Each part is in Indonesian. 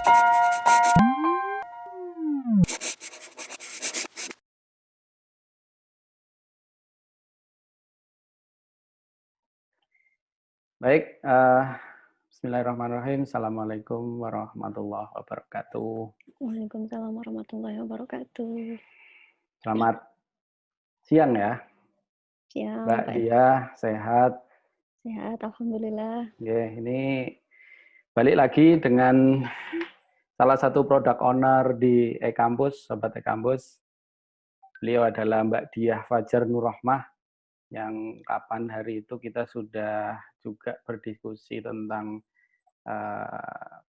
Baik, bismillahirrahmanirrahim. Assalamualaikum warahmatullahi wabarakatuh. Waalaikumsalam warahmatullahi wabarakatuh. Selamat siang ya, Siang, Mbak Pak. Dia, sehat? Sehat, alhamdulillah. Ya, ini balik lagi dengan salah satu product owner di e-kampus, Sobat e-kampus. Beliau adalah Mbak Diah Fajar Nurrohmah, yang kapan hari itu kita sudah juga berdiskusi tentang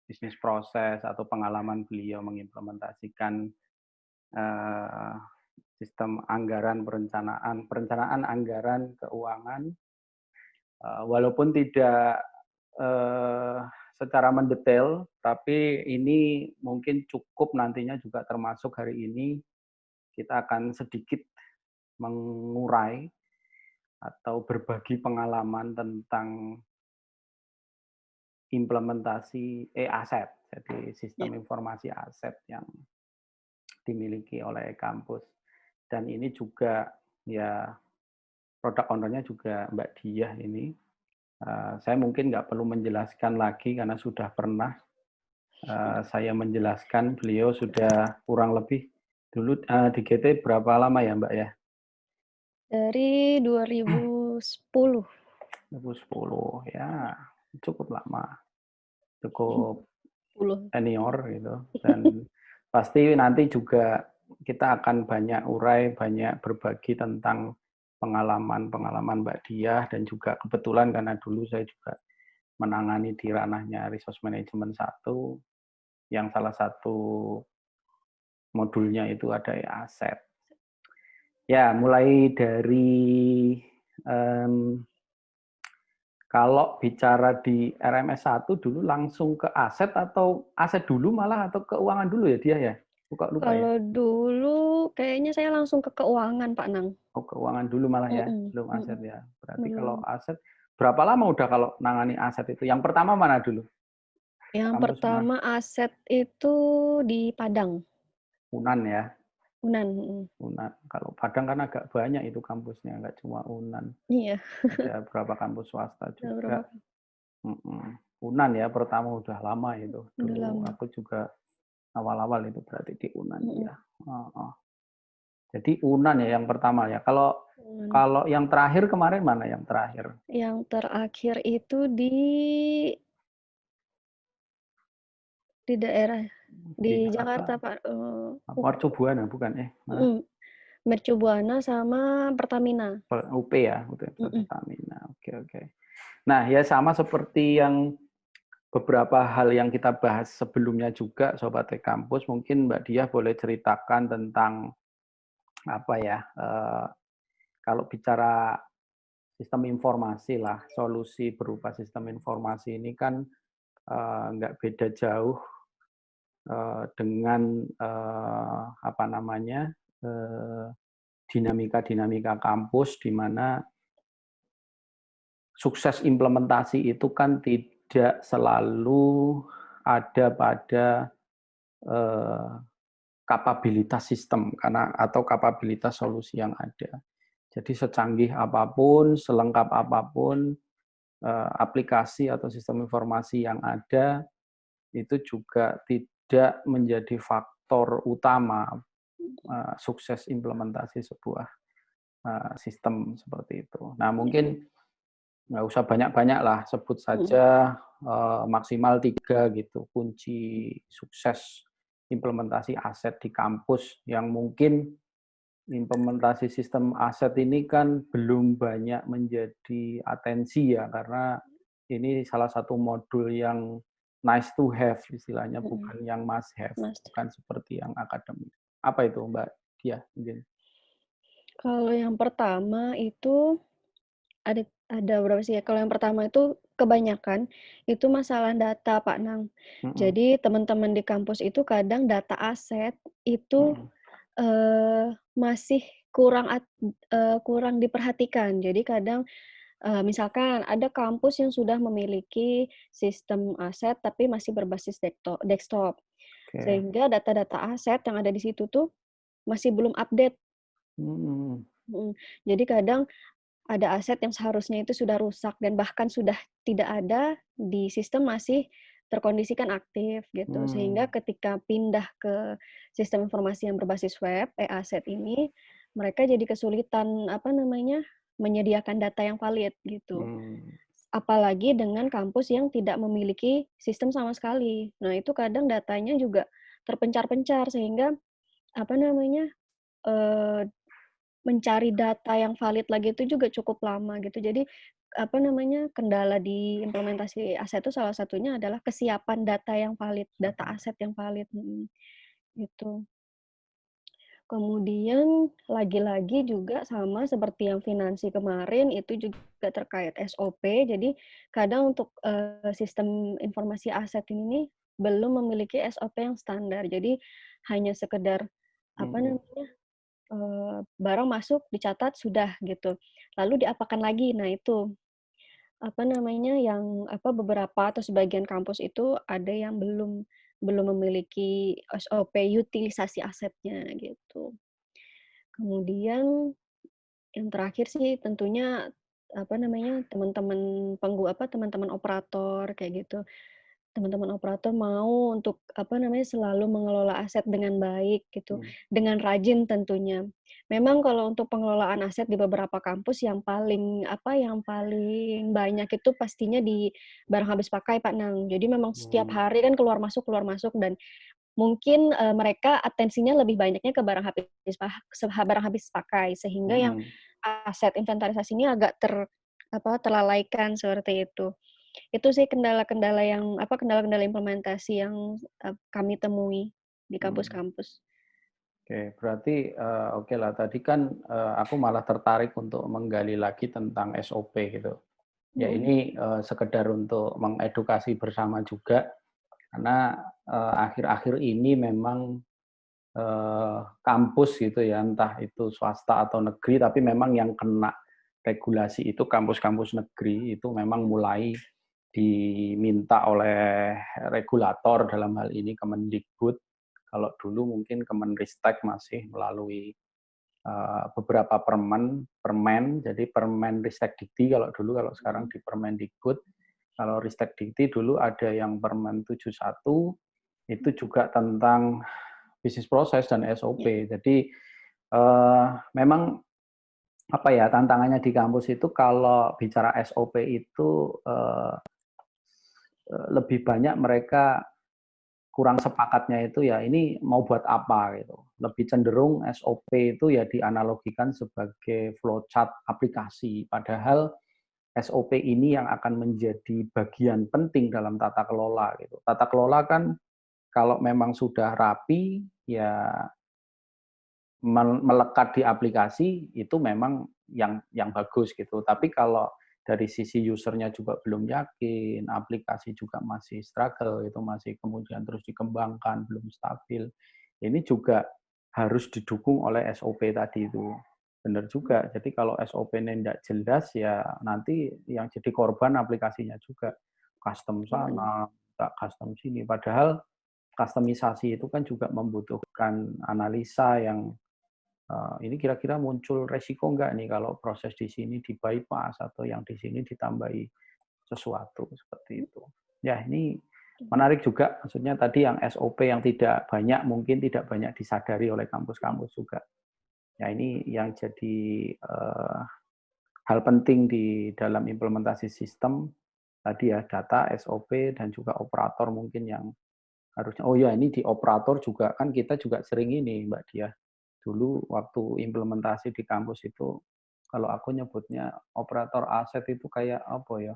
bisnis proses atau pengalaman beliau mengimplementasikan sistem anggaran perencanaan anggaran keuangan, walaupun tidak secara mendetail, tapi ini mungkin cukup nantinya juga termasuk hari ini kita akan sedikit mengurai atau berbagi pengalaman tentang implementasi e-aset, jadi Ya. sistem informasi aset yang dimiliki oleh kampus. Dan ini juga ya produk owner-nya juga Mbak Diah ini. Saya mungkin nggak perlu menjelaskan lagi karena sudah pernah saya menjelaskan. Beliau sudah kurang lebih dulu di GT berapa lama ya Mbak ya? Dari 2010. 2010 ya, cukup lama, cukup 10. senior gitu. Dan pasti nanti juga kita akan banyak urai, banyak berbagi tentang pengalaman-pengalaman Mbak Diah, dan juga kebetulan karena dulu saya juga menangani di ranahnya Resource Management 1, yang salah satu modulnya itu ada e-aset. Ya, mulai dari kalau bicara di RMS 1 dulu langsung ke aset atau aset dulu malah atau keuangan dulu ya dia ya? Lupa ya? Kalau dulu kayaknya saya langsung ke keuangan, Pak Nang. Oh, keuangan dulu malah ya, Mhm, belum aset mhm, ya. Berarti kalau belum. aset, berapa lama udah kalau nangani aset itu? Yang pertama mana dulu? Yang Kampus mana? pertama aset itu di Padang, Unan ya, Unan, mhm. Unan. Kalau Padang kan agak banyak itu kampusnya, nggak cuma Unan. Iya, Ada beberapa kampus swasta udah juga. berapa Unan ya, pertama udah lama itu. udah Dulu lama. aku juga awal-awal itu berarti di Unan Mhm, ya. Jadi Unan ya yang pertama ya. Kalau Unan. kalau yang terakhir kemarin mana yang terakhir? Yang terakhir itu di daerah Di di apa? Jakarta, Pak, Mercubuana bukan? Mana? mhm, Mercu Buana sama Pertamina. UP ya, UP Mhm. Pertamina. Oke, oke. Nah, ya sama seperti yang beberapa hal yang kita bahas sebelumnya juga, Sobat Kampus, mungkin Mbak Diah boleh ceritakan tentang apa ya, kalau bicara sistem informasi lah, solusi berupa sistem informasi ini kan nggak beda jauh dengan apa namanya, dinamika-dinamika kampus di mana sukses implementasi itu kan tidak selalu ada pada eh, kapabilitas sistem karena atau kapabilitas solusi yang ada. Jadi secanggih apapun, selengkap apapun aplikasi atau sistem informasi yang ada itu juga tidak menjadi faktor utama sukses implementasi sebuah sistem seperti itu. Nah, mungkin nggak usah banyak-banyak lah, sebut Mhm. saja maksimal 3 gitu, kunci sukses implementasi aset di kampus yang mungkin implementasi sistem aset ini kan belum banyak menjadi atensi ya, karena ini salah satu modul yang nice to have istilahnya, Mhm, bukan yang must have, Mas. bukan seperti yang akademik. Apa itu Mbak Diah mungkin? Kalau yang pertama itu ada berapa sih ya, kalau yang pertama itu kebanyakan itu masalah data, Pak Nang. Mhm, Jadi teman-teman di kampus itu kadang data aset itu, mhm, masih kurang diperhatikan. Jadi kadang, misalkan ada kampus yang sudah memiliki sistem aset tapi masih berbasis desktop. Oke. Sehingga data-data aset yang ada di situ tuh masih belum update. Hmm. Mhm. Jadi kadang ada aset yang seharusnya itu sudah rusak dan bahkan sudah tidak ada, di sistem masih terkondisikan aktif gitu. Sehingga Hmm. ketika pindah ke sistem informasi yang berbasis web, e-aset ini, mereka jadi kesulitan, apa namanya, menyediakan data yang valid gitu. Hmm. Apalagi dengan kampus yang tidak memiliki sistem sama sekali. Nah, itu kadang datanya juga terpencar-pencar sehingga, apa namanya, eee, mencari data yang valid lagi itu juga cukup lama gitu. Jadi, apa namanya, kendala di implementasi aset itu salah satunya adalah kesiapan data yang valid, data aset yang valid, gitu. Kemudian lagi-lagi juga sama seperti yang finansi kemarin, itu juga terkait SOP. Jadi kadang untuk, sistem informasi aset ini nih, belum memiliki SOP yang standar. Jadi hanya sekedar, apa Hmm. namanya, barang masuk, dicatat, sudah gitu. Lalu diapakan lagi? Nah itu, apa namanya, yang apa, beberapa atau sebagian kampus itu ada yang belum belum memiliki SOP utilisasi asetnya gitu. Kemudian yang terakhir sih tentunya, apa namanya, teman-teman operator kayak gitu. Teman-teman operator mau untuk, apa namanya, selalu mengelola aset dengan baik gitu, Hmm. dengan rajin tentunya. Memang kalau untuk pengelolaan aset di beberapa kampus yang paling, apa, yang paling banyak itu pastinya di barang habis pakai, Pak Nang. Jadi memang setiap Hmm. hari kan keluar masuk dan mungkin, mereka atensinya lebih banyaknya ke barang habis pakai, sehingga yang Hmm. aset inventarisasi ini agak terlalaikan seperti itu. Itu sih kendala-kendala yang apa, kendala-kendala implementasi yang, kami temui di Hmm. kampus-kampus. Oke, berarti oke lah. Tadi kan aku malah tertarik untuk menggali lagi tentang SOP gitu. Ya Mhm, ini sekedar untuk mengedukasi bersama juga, karena akhir-akhir ini memang kampus gitu ya, entah itu swasta atau negeri, tapi memang yang kena regulasi itu kampus-kampus negeri itu memang mulai diminta oleh regulator dalam hal ini Kemendikbud. Kalau dulu mungkin Kemenristek masih melalui beberapa permen, jadi Permen Ristek Dikti kalau dulu, kalau sekarang mhm, di Permendikbud. Kalau Ristek Dikti dulu ada yang Permen 71, itu juga tentang bisnis proses dan iya, SOP. Jadi memang apa ya, tantangannya di kampus itu kalau bicara SOP itu lebih banyak mereka kurang sepakatnya itu ya ini mau buat apa gitu. Lebih cenderung SOP itu ya dianalogikan sebagai flowchart aplikasi. Padahal SOP ini yang akan menjadi bagian penting dalam tata kelola gitu. Tata kelola kan kalau memang sudah rapi ya melekat di aplikasi itu memang yang bagus gitu. Tapi kalau dari sisi usernya juga belum yakin, aplikasi juga masih struggle, itu masih kemudian terus dikembangkan, belum stabil. Ini juga harus didukung oleh SOP tadi itu. Benar juga. mhm, Jadi kalau SOP-nya tidak jelas ya nanti yang jadi korban aplikasinya juga. Custom iya benar. sana, tak custom sini. Padahal customisasi itu kan juga membutuhkan analisa yang ini kira-kira muncul resiko nggak nih kalau proses di sini di-bypass atau yang di sini ditambahi sesuatu, seperti itu. Ya, ini menarik juga, maksudnya tadi yang SOP yang tidak banyak, mungkin tidak banyak disadari oleh kampus-kampus juga. Ya, ini yang jadi hal penting di dalam implementasi sistem, tadi ya, data, SOP, dan juga operator mungkin yang harusnya, oh ya ini di operator juga, kan kita juga sering ini Mbak Diah, dulu waktu implementasi di kampus itu, kalau aku nyebutnya operator aset itu kayak apa ya,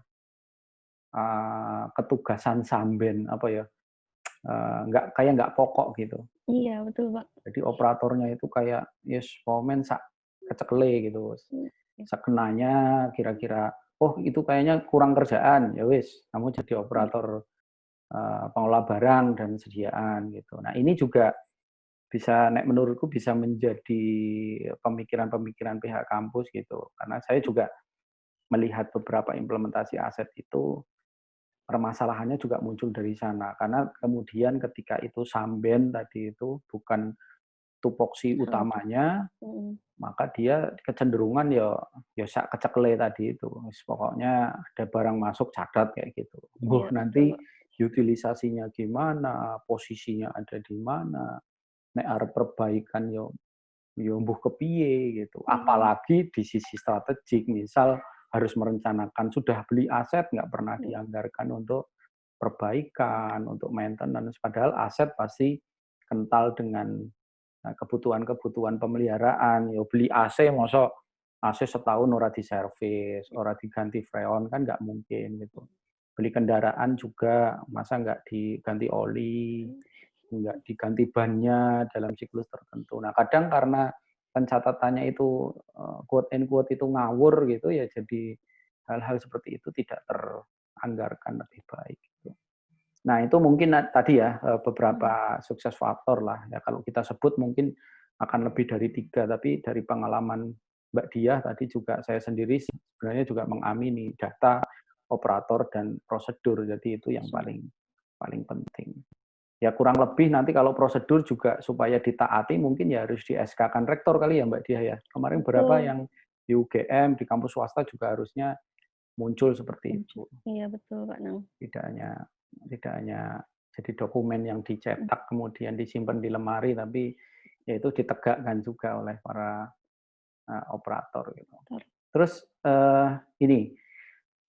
ketugasan samben apa ya, nggak pokok gitu. Iya betul, Pak. Jadi operatornya itu kayak yes momen sak kecekele gitu, Mhm, iya, sekenanya kira-kira, oh itu kayaknya kurang kerjaan, ya wis kamu jadi iya, operator pengelola barang dan sediaan gitu. Nah ini juga bisa menurutku bisa menjadi pemikiran-pemikiran pihak kampus gitu. Karena saya juga melihat beberapa implementasi aset itu permasalahannya juga muncul dari sana. Karena kemudian ketika itu samben tadi itu bukan tupoksi Oh, utamanya, mhm. maka dia kecenderungan ya sak kecekele tadi itu. Pokoknya ada barang masuk catat kayak gitu. Iya betul, Nanti Mbak. utilisasinya gimana, posisinya ada di mana, nek arep perbaikan yo mbuh kepiye gitu. Mhm, Apalagi di sisi strategik, misal harus merencanakan sudah beli aset nggak pernah mhm, dianggarkan untuk perbaikan, untuk maintenance, padahal aset pasti kental dengan kebutuhan-kebutuhan pemeliharaan. Yo beli AC mosok AC setahun ora diservis, ora diganti freon kan nggak mungkin gitu. Beli kendaraan juga masa nggak diganti oli, nggak diganti bannya dalam siklus tertentu. Nah, kadang karena pencatatannya itu quote and quote itu ngawur gitu ya, jadi hal-hal seperti itu tidak teranggarkan lebih baik gitu. Nah, itu mungkin tadi ya mhm. beberapa sukses faktor lah ya, kalau kita sebut mungkin akan lebih dari 3, tapi dari pengalaman Mbak Diah tadi juga saya sendiri sebenarnya juga mengamini data, operator, dan prosedur. Jadi itu yang Sudah. paling paling penting. Ya kurang lebih nanti kalau prosedur juga supaya ditaati mungkin ya harus di SK-kan rektor kali ya Mbak Diah ya? Kemarin berapa Betul, yang di UGM, di kampus swasta juga harusnya muncul seperti muncul. itu. Iya betul, Kak Nang. Tidak hanya tidak hanya jadi dokumen yang Mhm, dicetak kemudian disimpan di lemari, tapi ya itu ditegakkan juga oleh para operator gitu. betul. Terus ini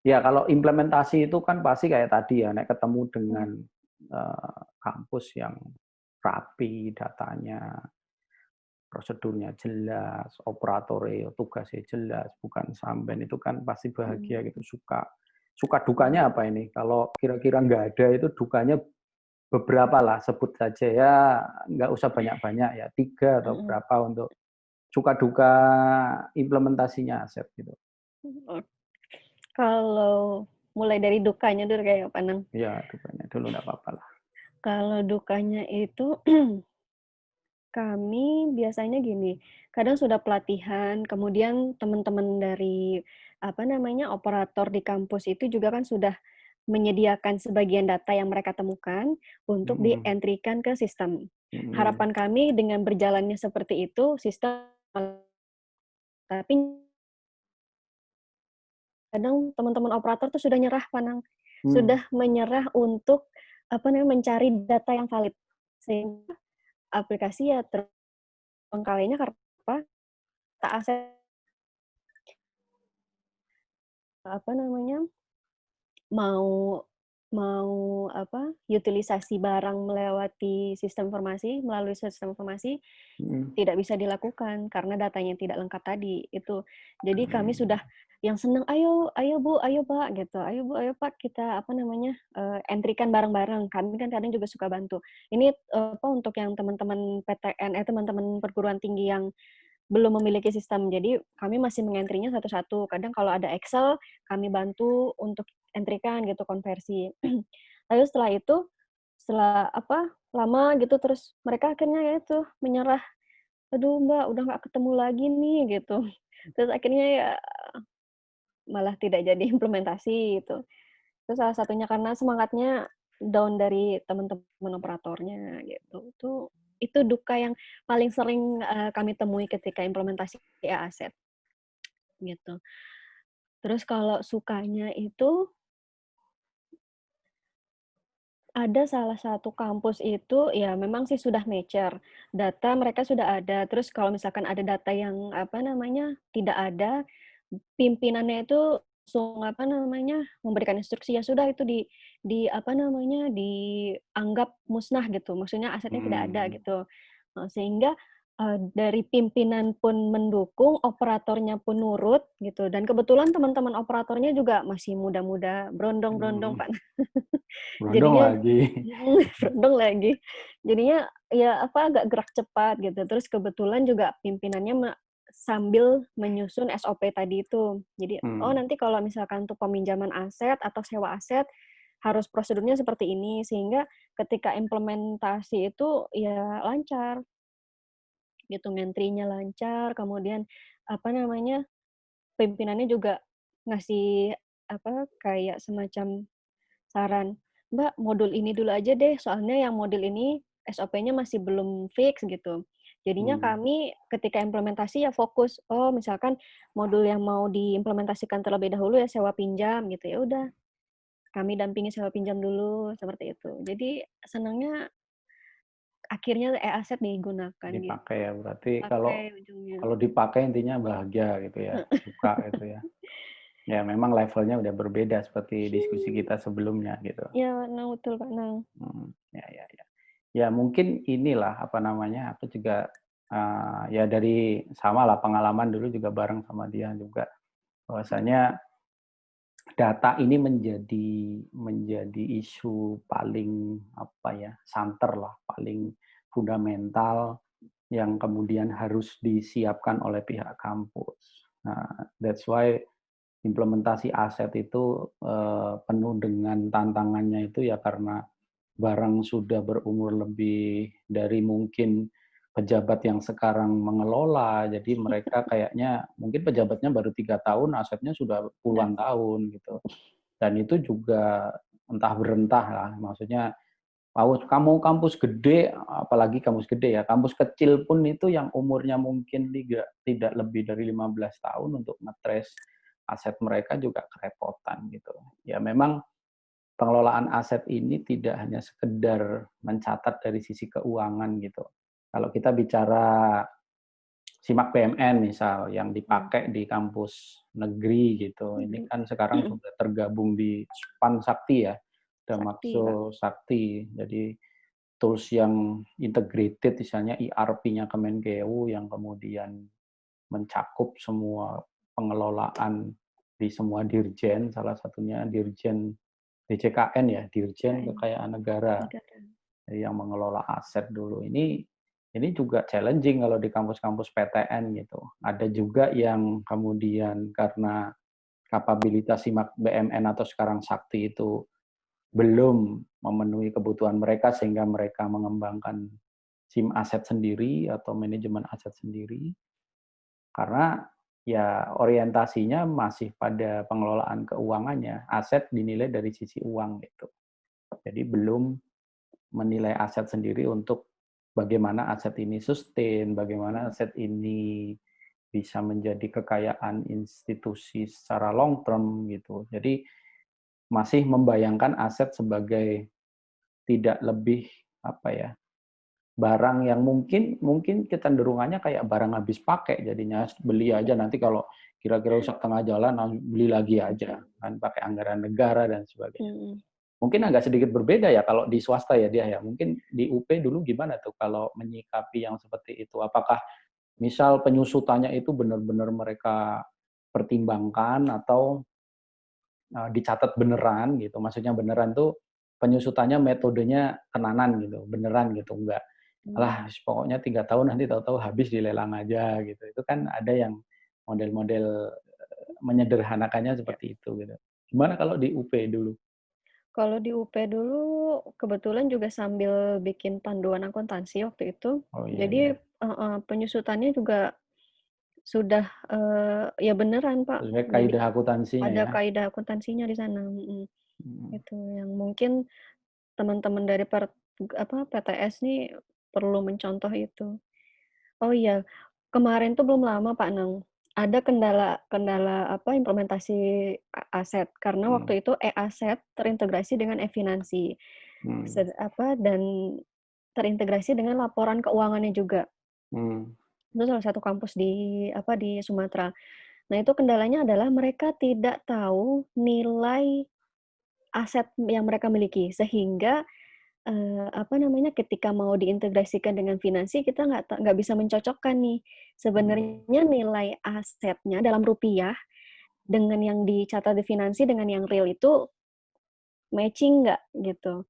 ya kalau implementasi itu kan pasti kayak tadi ya, nek ketemu Mhm, dengan kampus yang rapi datanya, prosedurnya jelas, operatornya tugasnya jelas, bukan samben itu kan pasti mhm, bahagia gitu, suka. Suka iya. dukanya apa ini? Kalau kira-kira nggak ada itu dukanya beberapa lah, sebut saja ya, nggak usah banyak-banyak ya, 3 atau Mhm. berapa untuk suka duka implementasinya aset gitu. Oh, kalau mulai dari dukanya dulu kayak Pak Nang. Ya dukanya dulu nggak apa-apa lah. Kalau dukanya itu kami biasanya gini, kadang sudah pelatihan, kemudian teman-teman dari, apa namanya, operator di kampus itu juga kan sudah menyediakan sebagian data yang mereka temukan untuk Mhm, di-entry-kan ke sistem. mhm, Harapan kami dengan berjalannya seperti itu, sistem tapi kadang teman-teman operator tuh sudah nyerah, Panang. mmm, Sudah menyerah untuk, apa namanya, mencari data yang valid. Sehingga aplikasi ya terbengkalainya karena apa, tak akses apa namanya, mau mau apa, utilisasi barang melewati sistem informasi, melalui sistem informasi, mhm, tidak bisa dilakukan karena datanya tidak lengkap tadi, itu. Jadi kami sudah mmm, yang senang, "Ayo ayo Bu, ayo Pak," gitu, "Ayo Bu, ayo Pak, kita apa namanya, entry-kan bareng-bareng." Kami kan kadang juga suka bantu. Ini, apa, untuk yang teman-teman PTN teman-teman perguruan tinggi yang belum memiliki sistem. Jadi kami masih meng-entry-nya satu-satu. Kadang kalau ada Excel, kami bantu untuk entry-kan gitu, konversi. Lalu setelah itu, setelah apa, lama gitu, terus mereka akhirnya ya itu menyerah, "Aduh Mbak, udah nggak ketemu lagi nih," gitu. Terus akhirnya ya malah tidak jadi implementasi gitu. Itu salah satunya karena semangatnya down dari teman-teman operatornya gitu. Itu duka yang paling sering, kami temui ketika implementasi e-aset gitu. Terus kalau sukanya itu ada salah satu kampus itu ya memang sih sudah mature, data mereka sudah ada, terus kalau misalkan ada data yang apa namanya, tidak ada, pimpinannya itu langsung apa namanya, memberikan instruksi, ya sudah itu apa namanya, dianggap musnah gitu, maksudnya asetnya tidak ada mmm, gitu. Sehingga, dari pimpinan pun mendukung, operatornya pun nurut gitu, dan kebetulan teman-teman operatornya juga masih muda-muda, brondong-brondong, mhm, Pak. berondong Jadinya lagi. berondong lagi. Jadinya ya apa, agak gerak cepat gitu. Terus kebetulan juga pimpinannya sambil menyusun SOP tadi itu. Jadi, oh Mmm, nanti kalau misalkan untuk peminjaman aset atau sewa aset, harus prosedurnya seperti ini, sehingga ketika implementasi itu ya lancar gitu, ngentri-nya lancar, kemudian apa namanya, pimpinannya juga ngasih apa, kayak semacam saran, "Mbak, modul ini dulu aja deh, soalnya yang modul ini SOP-nya masih belum fix," gitu. Jadinya Hmm. kami ketika implementasi ya fokus, oh misalkan modul yang mau diimplementasikan terlebih dahulu ya sewa pinjam gitu, ya udah kami dampingi sewa pinjam dulu, seperti itu. Jadi senangnya akhirnya e-aset digunakan gitu, Dipakai ya, berarti kalau pakai ujungnya. kalau dipakai intinya bahagia gitu ya, suka gitu ya. Ya memang levelnya udah berbeda seperti diskusi kita sebelumnya gitu. Iya, nah betul Kak, nah. Ya ya ya. Ya mungkin inilah, apa namanya, aku juga, ya dari samalah pengalaman dulu juga bareng sama dia juga, bahwasanya data ini menjadi isu paling, apa ya, santer lah, paling fundamental yang kemudian harus disiapkan oleh pihak kampus. Nah, that's why implementasi aset itu, penuh dengan tantangannya itu ya karena barang sudah berumur lebih dari mungkin pejabat yang sekarang mengelola, jadi mereka kayaknya mungkin pejabatnya baru 3 tahun, asetnya sudah Udah. puluhan tahun gitu. Dan itu juga entah berentah lah, maksudnya kamu kampus gede, apalagi kampus gede ya, kampus kecil pun itu yang umurnya mungkin tidak lebih dari 15 tahun untuk nge-trace aset mereka juga kerepotan gitu. Ya memang pengelolaan aset ini tidak hanya sekedar mencatat dari sisi keuangan gitu. Kalau kita bicara SIMAK BMN misal yang Mmm, dipakai di kampus negeri gitu, ini negeri. kan sekarang sudah tergabung di SPAN Sakti ya, Sakti, Kak. Damakso Sakti. Jadi tools yang integrated misalnya ERP-nya Kemenkeu yang kemudian mencakup semua pengelolaan di semua dirjen, salah satunya Dirjen DCKN ya, Dirjen KKN, Kekayaan Negara, negara. yang mengelola aset dulu. Ini juga challenging kalau di kampus-kampus PTN gitu. Ada juga yang kemudian karena kapabilitas SIMAK BMN atau sekarang Sakti itu belum memenuhi kebutuhan mereka sehingga mereka mengembangkan SIM aset sendiri atau manajemen aset sendiri, karena ya orientasinya masih pada pengelolaan keuangannya, aset dinilai dari sisi uang gitu. Jadi belum menilai aset sendiri untuk bagaimana aset ini sustain, bagaimana Mhm. aset ini bisa menjadi kekayaan institusi secara long term gitu. Jadi masih membayangkan aset sebagai tidak lebih, apa ya, barang yang mungkin mungkin kecenderungannya kayak barang habis pakai jadinya, beli aja nanti kalau kira-kira rusak tengah jalan, beli lagi aja, kan pakai anggaran negara dan sebagainya. Mhm. Mungkin agak sedikit berbeda ya kalau di swasta ya dia ya. Mungkin di UP dulu gimana tuh kalau menyikapi yang seperti itu? Apakah misal penyusutannya itu benar-benar mereka pertimbangkan atau dicatat beneran gitu? Maksudnya beneran tuh penyusutannya metodenya tenanan gitu, beneran gitu, enggak, "Alah Mmm, pokoknya 3 tahun nanti tahu-tahu habis dilelang aja," gitu. Itu kan ada yang model-model menyederhanakannya ya. seperti itu gitu. Gimana kalau di UP dulu? Kalau di UP dulu kebetulan juga sambil bikin panduan akuntansi waktu itu. Oh iya Jadi iya. heeh, penyusutannya juga sudah, ya beneran, Pak. Sesuai Jadi kaidah akuntansinya ada ya? kaidah akuntansinya di sana, mhm. Mhm. Itu yang mungkin teman-teman dari PTS nih perlu mencontoh itu. Oh iya, kemarin tuh belum lama Pak Nang, ada kendala kendala apa, implementasi aset, karena Mhm. waktu itu e-aset terintegrasi dengan e-finansi, Mhm. dan terintegrasi dengan laporan keuangannya juga. Mhm. Itu salah satu kampus di Sumatera. Nah, itu kendalanya adalah mereka tidak tahu nilai aset yang mereka miliki, sehingga ketika mau diintegrasikan dengan finansi, kita nggak bisa mencocokkan nih, Mhm. sebenarnya nilai asetnya dalam rupiah dengan yang dicatat di finansi dengan yang real itu matching nggak, gitu.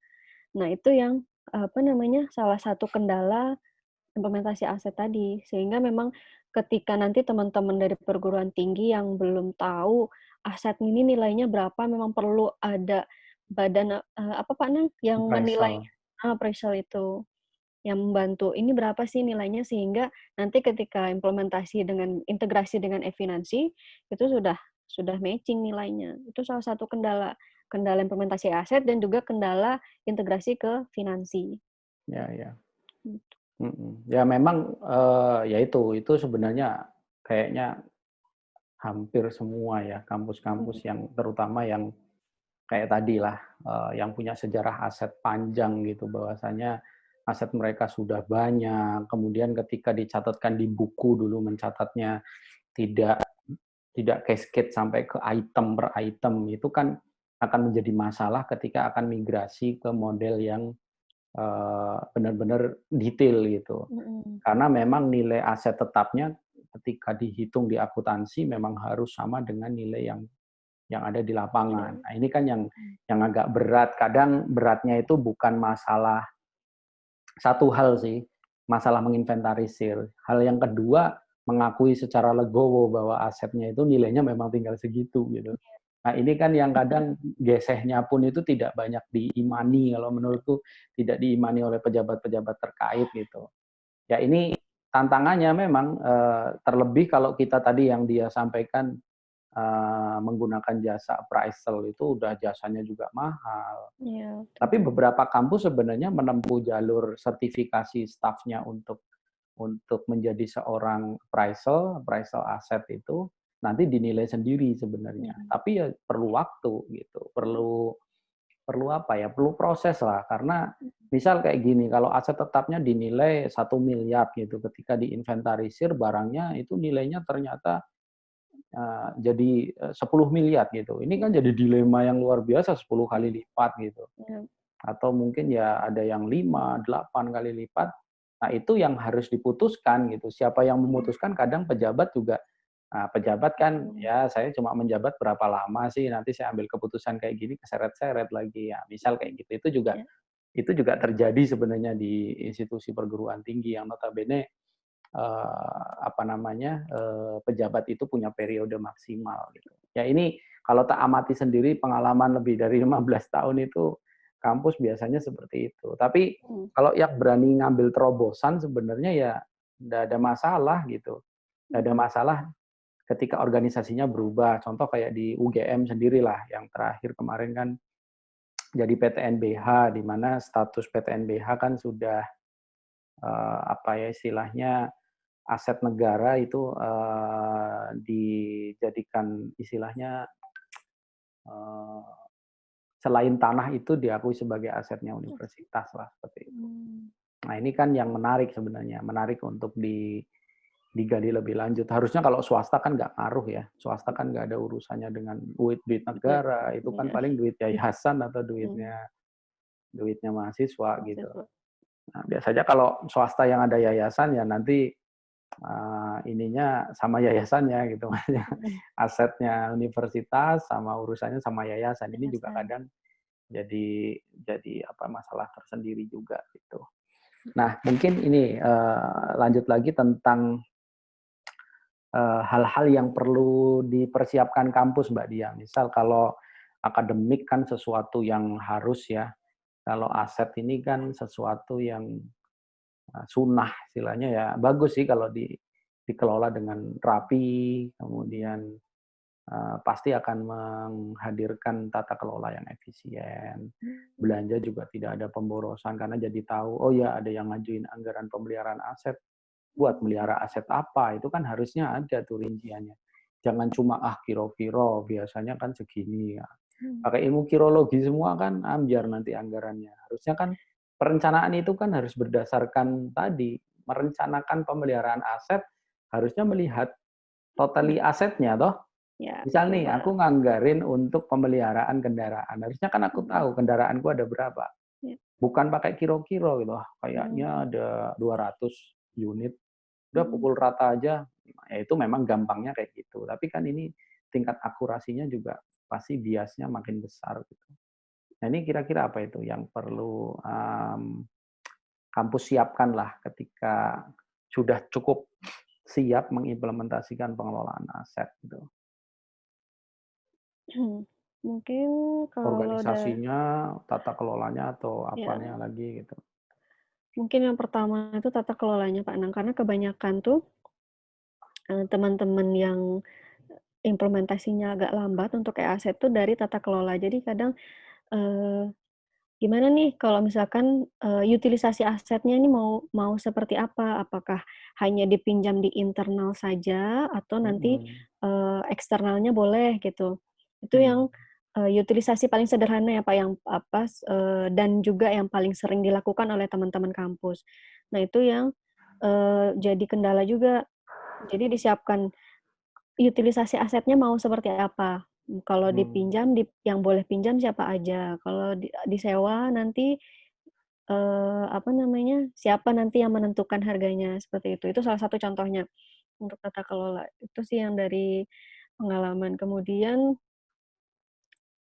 Nah, itu yang, salah satu kendala implementasi aset tadi. Sehingga memang ketika nanti teman-teman dari perguruan tinggi yang belum tahu aset ini nilainya berapa, memang perlu ada badan, apa Pak Nang, yang menilai Appraisal. appraisal itu. Yang membantu, ini berapa sih nilainya sehingga nanti ketika implementasi dengan integrasi dengan e-finansi, itu sudah matching nilainya. Itu salah satu kendala. kendala implementasi aset dan juga kendala integrasi ke finansi. Ya, ya. Gitu. Ya memang, ya itu sebenarnya kayaknya hampir semua ya kampus-kampus Mhm. yang terutama yang kayak tadilah, yang punya sejarah aset panjang gitu, bahwasanya aset mereka sudah banyak, kemudian ketika dicatatkan di buku dulu mencatatnya tidak tidak cascade sampai ke item per item, itu kan akan menjadi masalah ketika akan migrasi ke model yang, benar-benar detail gitu. Mhm. Karena memang nilai aset tetapnya ketika dihitung di akuntansi memang harus sama dengan nilai yang ada di lapangan. Ada. Nah, ini kan yang agak berat. Kadang beratnya itu bukan masalah satu hal sih, masalah menginventarisir. Hal yang kedua, mengakui secara legowo bahwa asetnya itu nilainya memang tinggal segitu gitu. Nah, ini kan yang kadang gesehnya pun itu tidak banyak diimani, kalau menurutku tidak diimani oleh pejabat-pejabat terkait gitu. Ya ini tantangannya memang, terlebih kalau kita tadi yang dia sampaikan, menggunakan jasa appraisal itu udah jasanya juga mahal. Iya, betul. Tapi beberapa kampus sebenarnya menempuh jalur sertifikasi stafnya untuk menjadi seorang appraisal, appraisal aset itu nanti dinilai sendiri sebenarnya. Mhm. Tapi ya perlu waktu gitu, perlu perlu apa ya, perlu proses lah. Karena misal kayak gini, kalau aset tetapnya dinilai 1 miliar gitu, ketika diinventarisir barangnya itu nilainya ternyata, jadi, 10 miliar gitu. Ini kan jadi dilema yang luar biasa 10 kali Mhm. lipat gitu. Iya. Atau mungkin ya ada yang 5, 8 kali lipat. Nah, itu yang harus diputuskan gitu. Siapa yang Mhm. memutuskan kadang pejabat juga, pejabat kan Mhm. ya saya cuma menjabat berapa lama sih, nanti saya ambil keputusan kayak gini keseret-seret lagi ya, misal kayak gitu. Ya. Itu juga terjadi sebenarnya di institusi perguruan tinggi yang notabene, apa namanya, pejabat itu punya periode maksimal gitu. Ya ini kalau tak amati sendiri pengalaman lebih dari 15 tahun itu, kampus biasanya seperti itu. Tapi Mhm. kalau yang berani ngambil terobosan sebenarnya ya nggak ada masalah gitu. Nggak ada Mhm. masalah ketika organisasinya berubah. Contoh kayak di UGM sendirilah yang terakhir kemarin kan jadi PTNBH, di mana status PTNBH kan sudah, apa ya istilahnya, aset negara itu, dijadikan istilahnya, eee, selain tanah itu diakui sebagai asetnya universitas lah, seperti itu. Mmm. Nah, ini kan yang menarik sebenarnya, menarik untuk digali lebih lanjut. Harusnya kalau swasta kan nggak ngaruh ya, swasta kan nggak ada urusannya dengan duit Duit. negara, itu kan Iya. paling duit yayasan atau Mhm. duitnya duitnya mahasiswa gitu. Mahasiswa. Nah, biasanya kalau swasta yang ada yayasan ya nanti, ininya sama yayasannya gitu, maksudnya Mhm. asetnya universitas sama urusannya sama yayasan. Ini juga Yayasan. kadang jadi apa, masalah tersendiri juga gitu. Nah, mungkin ini, lanjut lagi tentang, hal-hal yang perlu dipersiapkan kampus, Mbak Dia. Misal kalau akademik kan sesuatu yang harus ya, kalau aset ini kan sesuatu yang sunnah istilahnya ya. Bagus sih kalau dikelola dengan rapi, kemudian, pasti akan menghadirkan tata kelola yang efisien. Mhm. Belanja juga tidak ada pemborosan karena jadi tahu, oh ya ada yang ngajuin anggaran pemeliharaan aset, buat Mhm. melihara aset apa, itu kan harusnya ada tuh rinciannya. Jangan cuma, kiro-kiro, biasanya kan segini ya. Mhm. Pakai ilmu kirologi semua kan ambyar nanti anggarannya. Harusnya kan perencanaan itu kan harus berdasarkan tadi, merencanakan pemeliharaan aset, harusnya melihat totali asetnya toh. Ya, Misal nih, global. aku nganggarin untuk pemeliharaan kendaraan, harusnya kan aku Mhm. tahu kendaraanku ada berapa. Ya. Bukan pakai kiro-kiro gitu, Mhm. kayaknya ada 200 unit, udah Mhm. pukul rata aja, ya itu memang gampangnya kayak gitu. Tapi kan ini tingkat akurasinya juga pasti biasnya makin besar gitu. Nah, ini kira-kira apa itu yang perlu, kampus siapkan lah ketika sudah cukup siap mengimplementasikan pengelolaan aset gitu. Mungkin kalau Organisasinya, tata kelolanya atau apanya ya, lagi gitu. mungkin yang pertama itu tata kelolanya, Kak Nang, karena kebanyakan tuh, teman-teman yang implementasinya agak lambat untuk e-aset tuh dari tata kelola. Jadi kadang, eee, gimana nih kalau misalkan, utilisasi asetnya ini mau mau seperti apa? Apakah hanya dipinjam di internal saja atau nanti, Mhm, eksternalnya boleh gitu. Itu mhm, yang, utilisasi paling sederhana ya, Pak, yang apa, dan juga yang paling sering dilakukan oleh teman-teman kampus. Nah itu yang, jadi kendala juga. Jadi disiapkan utilisasi asetnya mau seperti apa? Kalau mmm, dipinjam yang boleh pinjam siapa aja, kalau disewa nanti, apa namanya, siapa nanti yang menentukan harganya, seperti itu. Itu salah satu contohnya untuk tata kelola. Itu sih yang dari pengalaman. Kemudian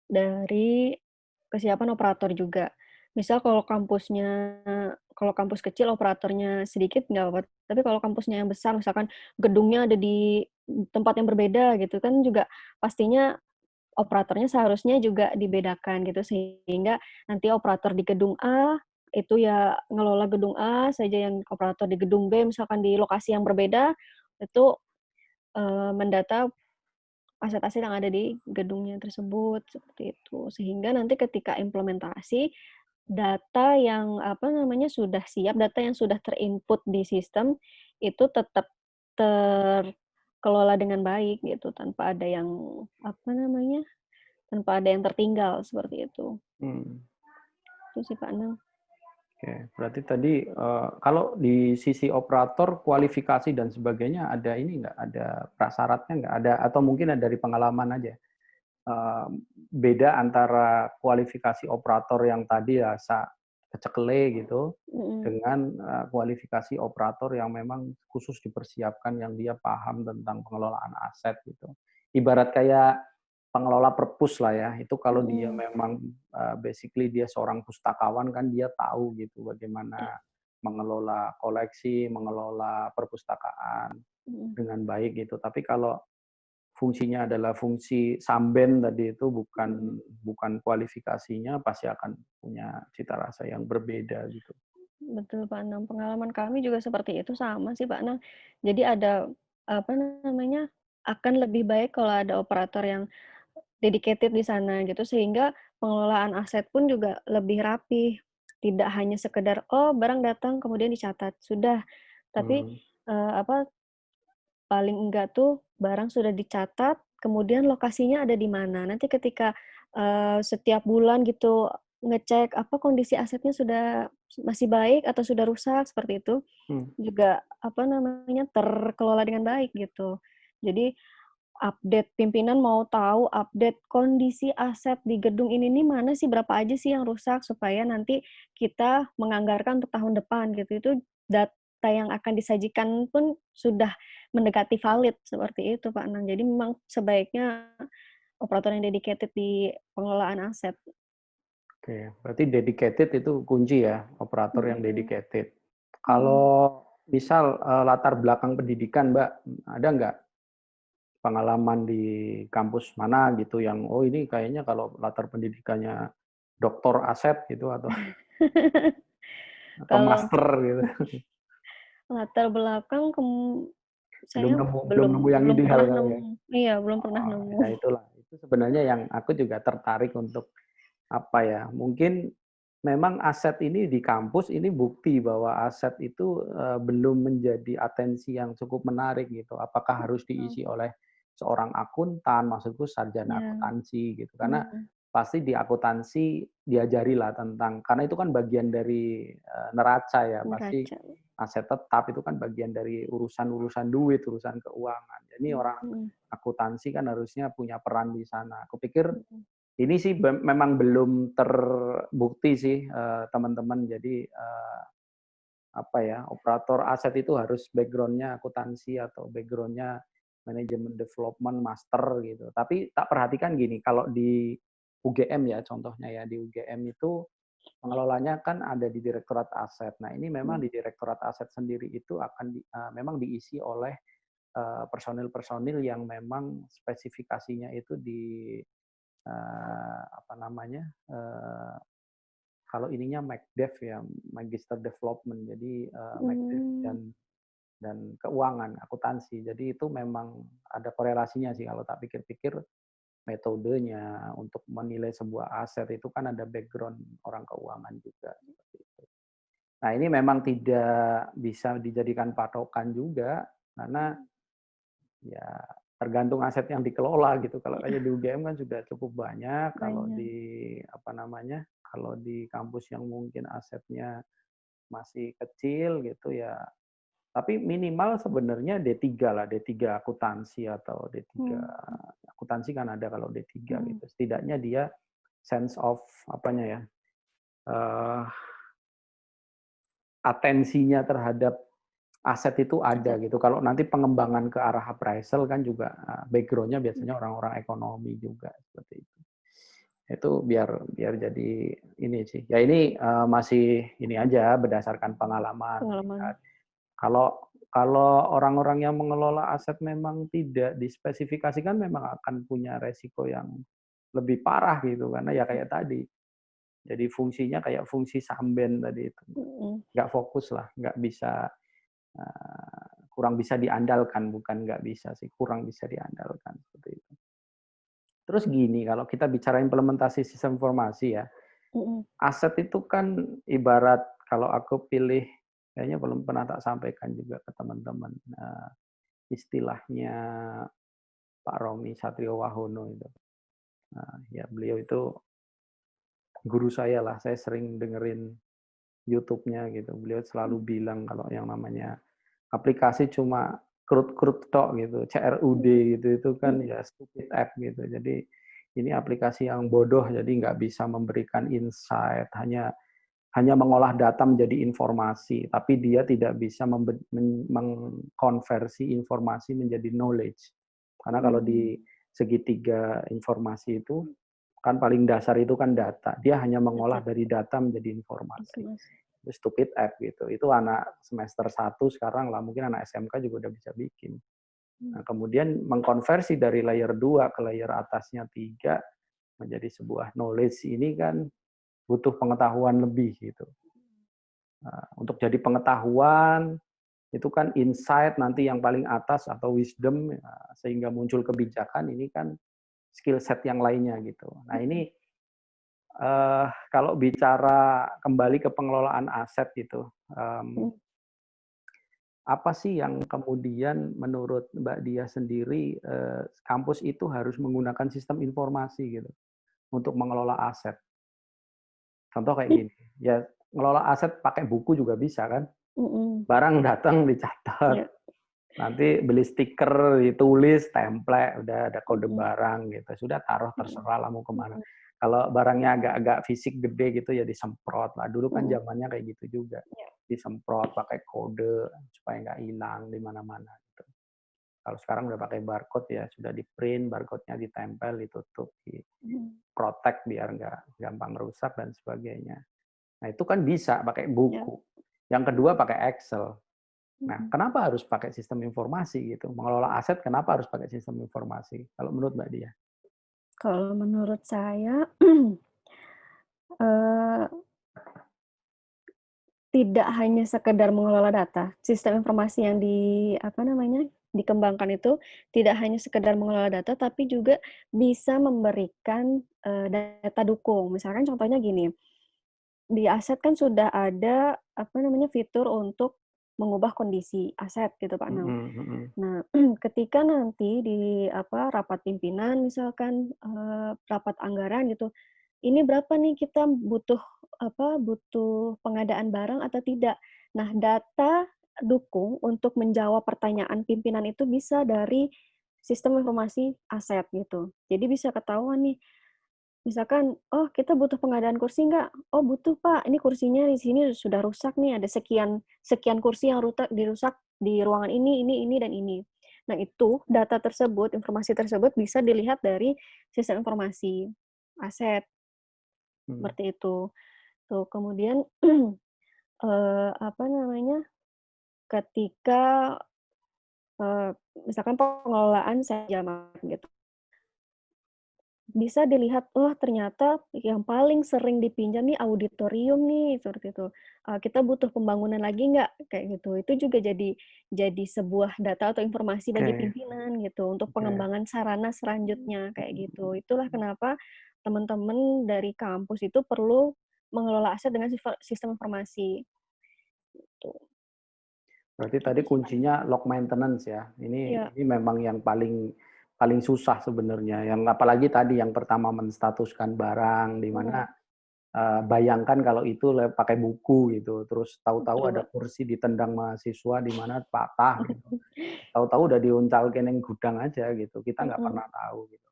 dari kesiapan operator juga. Misal kalau kampus kecil operatornya sedikit nggak apa-apa, tapi kalau kampusnya yang besar misalkan gedungnya ada di tempat yang berbeda gitu kan juga pastinya operatornya seharusnya juga dibedakan gitu, sehingga nanti operator di gedung A, itu ya ngelola gedung A saja, yang operator di gedung B misalkan di lokasi yang berbeda, itu, mendata aset-aset yang ada di gedungnya tersebut, seperti itu. Sehingga nanti ketika implementasi, data yang, apa namanya, sudah siap, data yang sudah ter-input di sistem, itu tetap terkelola dengan baik gitu, tanpa ada yang, apa namanya, tanpa ada yang tertinggal, seperti itu. mhm. Itu sih, Pak Anang. Oke, berarti tadi, kalau di sisi operator, kualifikasi dan sebagainya ada ini nggak, ada prasyaratnya nggak? Ada atau mungkin ada dari pengalaman aja? Beda antara kualifikasi operator yang tadi ya kecekele gitu, Mhm. dengan, kualifikasi operator yang memang khusus dipersiapkan, yang dia paham tentang pengelolaan aset gitu. Ibarat kayak pengelola perpus lah ya, itu kalau dia Mhm. memang, basically dia seorang pustakawan kan dia tahu gitu Iya. bagaimana mengelola koleksi, mengelola perpustakaan Mhm. dengan baik gitu. Tapi kalau fungsinya adalah fungsi samben tadi itu Mhm. bukan bukan kualifikasinya, pasti akan punya cita rasa yang berbeda gitu. Betul, Pak Anang. Pengalaman kami juga seperti itu, sama sih, Pak Anang. Jadi ada, apa namanya, akan lebih baik kalau ada operator yang dedicated di sana gitu, sehingga pengelolaan aset pun juga lebih rapi. Tidak hanya sekedar, oh barang datang kemudian dicatat, sudah. Tapi, Mhm, apa, paling enggak tuh barang sudah dicatat, kemudian lokasinya ada di mana. Nanti ketika, setiap bulan gitu ngecek, apa kondisi asetnya sudah masih baik atau sudah rusak, seperti itu, mmm, juga, apa namanya, terkelola dengan baik gitu. Jadi update pimpinan mau tahu update kondisi aset di gedung ini nih mana sih, berapa aja sih yang rusak, supaya nanti kita menganggarkan untuk tahun depan gitu. Itu data yang akan disajikan pun sudah mendekati valid, seperti itu, Pak Nang. Jadi memang sebaiknya operator yang dedicated di pengelolaan aset. oke. Berarti dedicated itu kunci ya, operator yang Mhm. dedicated. Mhm. Kalau misal, latar belakang pendidikan Mbak, ada nggak pengalaman di kampus mana gitu yang, oh ini kayaknya kalau latar pendidikannya doktor aset gitu atau Kalau master gitu, latar belakang belum saya nemu belum belum nemu yang belum ideal pernah kali ya? nemu. Iya, belum pernah Oh, nemu. ya itulah. Itu sebenarnya yang aku juga tertarik untuk apa ya, mungkin memang aset ini di kampus ini bukti bahwa aset itu, belum menjadi atensi yang cukup menarik gitu. Apakah harus Oh, diisi oleh seorang akuntan, maksudku sarjana iya, akuntansi gitu. Karena mhm, pasti di akuntansi diajarilah tentang karena itu kan bagian dari, neraca ya, pasti neraca. aset tetap itu kan bagian dari urusan-urusan duit, urusan keuangan. Jadi orang Mhm, akuntansi kan harusnya punya peran di sana. Aku pikir mhm, ini sih memang belum terbukti sih, teman-teman. Jadi, apa ya, operator aset itu harus background-nya akuntansi atau background-nya manajemen development, master gitu. Tapi tak perhatikan gini, kalau di UGM ya contohnya ya, di UGM itu pengelolanya kan ada di Direktorat Aset. Nah, ini memang mhm, di Direktorat Aset sendiri itu akan memang diisi oleh, personil-personil yang memang spesifikasinya itu di, apa namanya, kalau ininya MacDev ya, Magister Development. Jadi, MacDev dan mmm, dan keuangan, akuntansi. Jadi itu memang ada korelasinya sih kalau tak pikir-pikir metodenya untuk menilai sebuah aset itu kan ada background orang keuangan juga seperti itu. Nah, ini memang tidak bisa dijadikan patokan juga karena ya tergantung aset yang dikelola gitu. Kalau kayak di UGM kan sudah cukup banyak, kalau Banyak. di apa namanya, kalau di kampus yang mungkin asetnya masih kecil gitu ya. Tapi minimal sebenarnya D3 lah, D3 akuntansi atau D3 Hmm. akuntansi kan ada kalau D3 Hmm. gitu. Setidaknya dia sense of apanya ya, atensinya terhadap aset itu ada Aset. gitu. Kalau nanti pengembangan ke arah appraisal kan juga background-nya biasanya orang-orang ekonomi juga seperti itu. Itu biar biar jadi ini sih. Ya ini masih ini aja berdasarkan pengalaman. Pengalaman. Kalau kalau orang-orang yang mengelola aset memang tidak dispesifikasikan memang akan punya resiko yang lebih parah gitu karena ya kayak tadi. Jadi fungsinya kayak fungsi samben tadi itu. Mm-mm. Nggak fokus lah, nggak bisa kurang bisa diandalkan, bukan nggak bisa sih, kurang bisa diandalkan seperti itu. Terus gini, kalau kita bicara implementasi sistem informasi ya, Mm-mm. aset itu kan ibarat kalau aku pilih, kayaknya belum pernah tak sampaikan juga ke teman-teman, istilahnya Pak Romi Satrio Wahono itu. Ya beliau itu guru saya lah, saya sering dengerin YouTube-nya gitu. Beliau selalu bilang kalau yang namanya aplikasi cuma CRUD tok gitu, CRUD gitu, itu kan ya stupid app gitu. Jadi ini aplikasi yang bodoh, jadi nggak bisa memberikan insight, hanya mengolah data menjadi informasi, tapi dia tidak bisa mengkonversi informasi menjadi knowledge. Karena kalau di segitiga informasi itu, kan paling dasar itu kan data. Dia hanya mengolah Data. dari data menjadi informasi. Informasi. Itu stupid app gitu. Itu anak semester 1 sekarang lah, mungkin anak SMK juga udah bisa bikin. Nah, kemudian mengkonversi dari layer 2 ke layer atasnya 3 menjadi sebuah knowledge ini kan butuh pengetahuan lebih gitu. Untuk jadi pengetahuan itu kan insight nanti yang paling atas atau wisdom ya, sehingga muncul kebijakan ini kan skill set yang lainnya gitu. Nah ini kalau bicara kembali ke pengelolaan aset gitu, apa sih yang kemudian menurut Mbak Dia sendiri kampus itu harus menggunakan sistem informasi gitu untuk mengelola aset? Contoh kayak gini, ya ngelola aset pakai buku juga bisa kan? Mm-mm. Barang datang dicatat, Ya. nanti beli stiker, ditulis, template, udah ada kode Mm-mm. barang gitu. Sudah taruh Mm-mm. terserah lah mau kemana. Mm-mm. Kalau barangnya agak-agak fisik gede gitu ya disemprot lah. Dulu kan Mm-mm. zamannya kayak gitu juga. Ya. Disemprot pakai kode supaya nggak hilang di mana-mana gitu. Kalau sekarang udah pakai barcode ya sudah di print, barcode-nya ditempel, ditutup, di Mm. protect biar nggak gampang rusak dan sebagainya. Nah itu kan bisa pakai Ya. buku. Yang kedua pakai Excel. Nah, Mm-mm. kenapa harus pakai sistem informasi gitu? Mengelola aset kenapa harus pakai sistem informasi? Kalau menurut Mbak Dia? Kalau menurut saya, eh, tidak hanya sekedar mengelola data, sistem informasi yang dikembangkan itu tidak hanya sekedar mengelola data, tapi juga bisa memberikan data dukung. Misalkan contohnya gini, di aset kan sudah ada fitur untuk mengubah kondisi aset gitu Pak Nam. Mhm, mhm. Nah, ketika nanti di rapat pimpinan misalkan rapat anggaran gitu, ini berapa nih kita butuh pengadaan barang atau tidak. Nah, data dukung untuk menjawab pertanyaan pimpinan itu bisa dari sistem informasi aset gitu. Jadi bisa ketahuan nih, misalkan, oh kita butuh pengadaan kursi nggak? Oh butuh Pak, ini kursinya di sini sudah rusak nih, ada sekian sekian kursi yang dirusak di ruangan ini, dan ini. Nah itu data tersebut, informasi tersebut bisa dilihat dari sistem informasi aset Hmm. seperti itu. Tuh kemudian ketika misalkan pengelolaan saja gitu, bisa dilihat, oh ternyata yang paling sering dipinjam nih auditorium nih, seperti itu. Kita butuh pembangunan lagi nggak? Kayak gitu. Itu juga jadi sebuah data atau informasi bagi Oke, pimpinan gitu, untuk oke. pengembangan sarana selanjutnya, kayak gitu. Itulah kenapa teman-teman dari kampus itu perlu mengelola aset dengan sistem informasi, gitu. Berarti tadi Itu sih, Kak. kuncinya log maintenance ya. Iya, Ini memang yang paling paling susah sebenarnya. Yang apalagi tadi yang pertama menstatuskan barang di mana benar. bayangkan kalau itu pakai buku gitu, terus tahu-tahu Betul, ada Pak. kursi ditendang mahasiswa di mana patah gitu. Tahu-tahu udah diuncal kening gudang aja gitu. Kita nggak Mhm, pernah tahu gitu.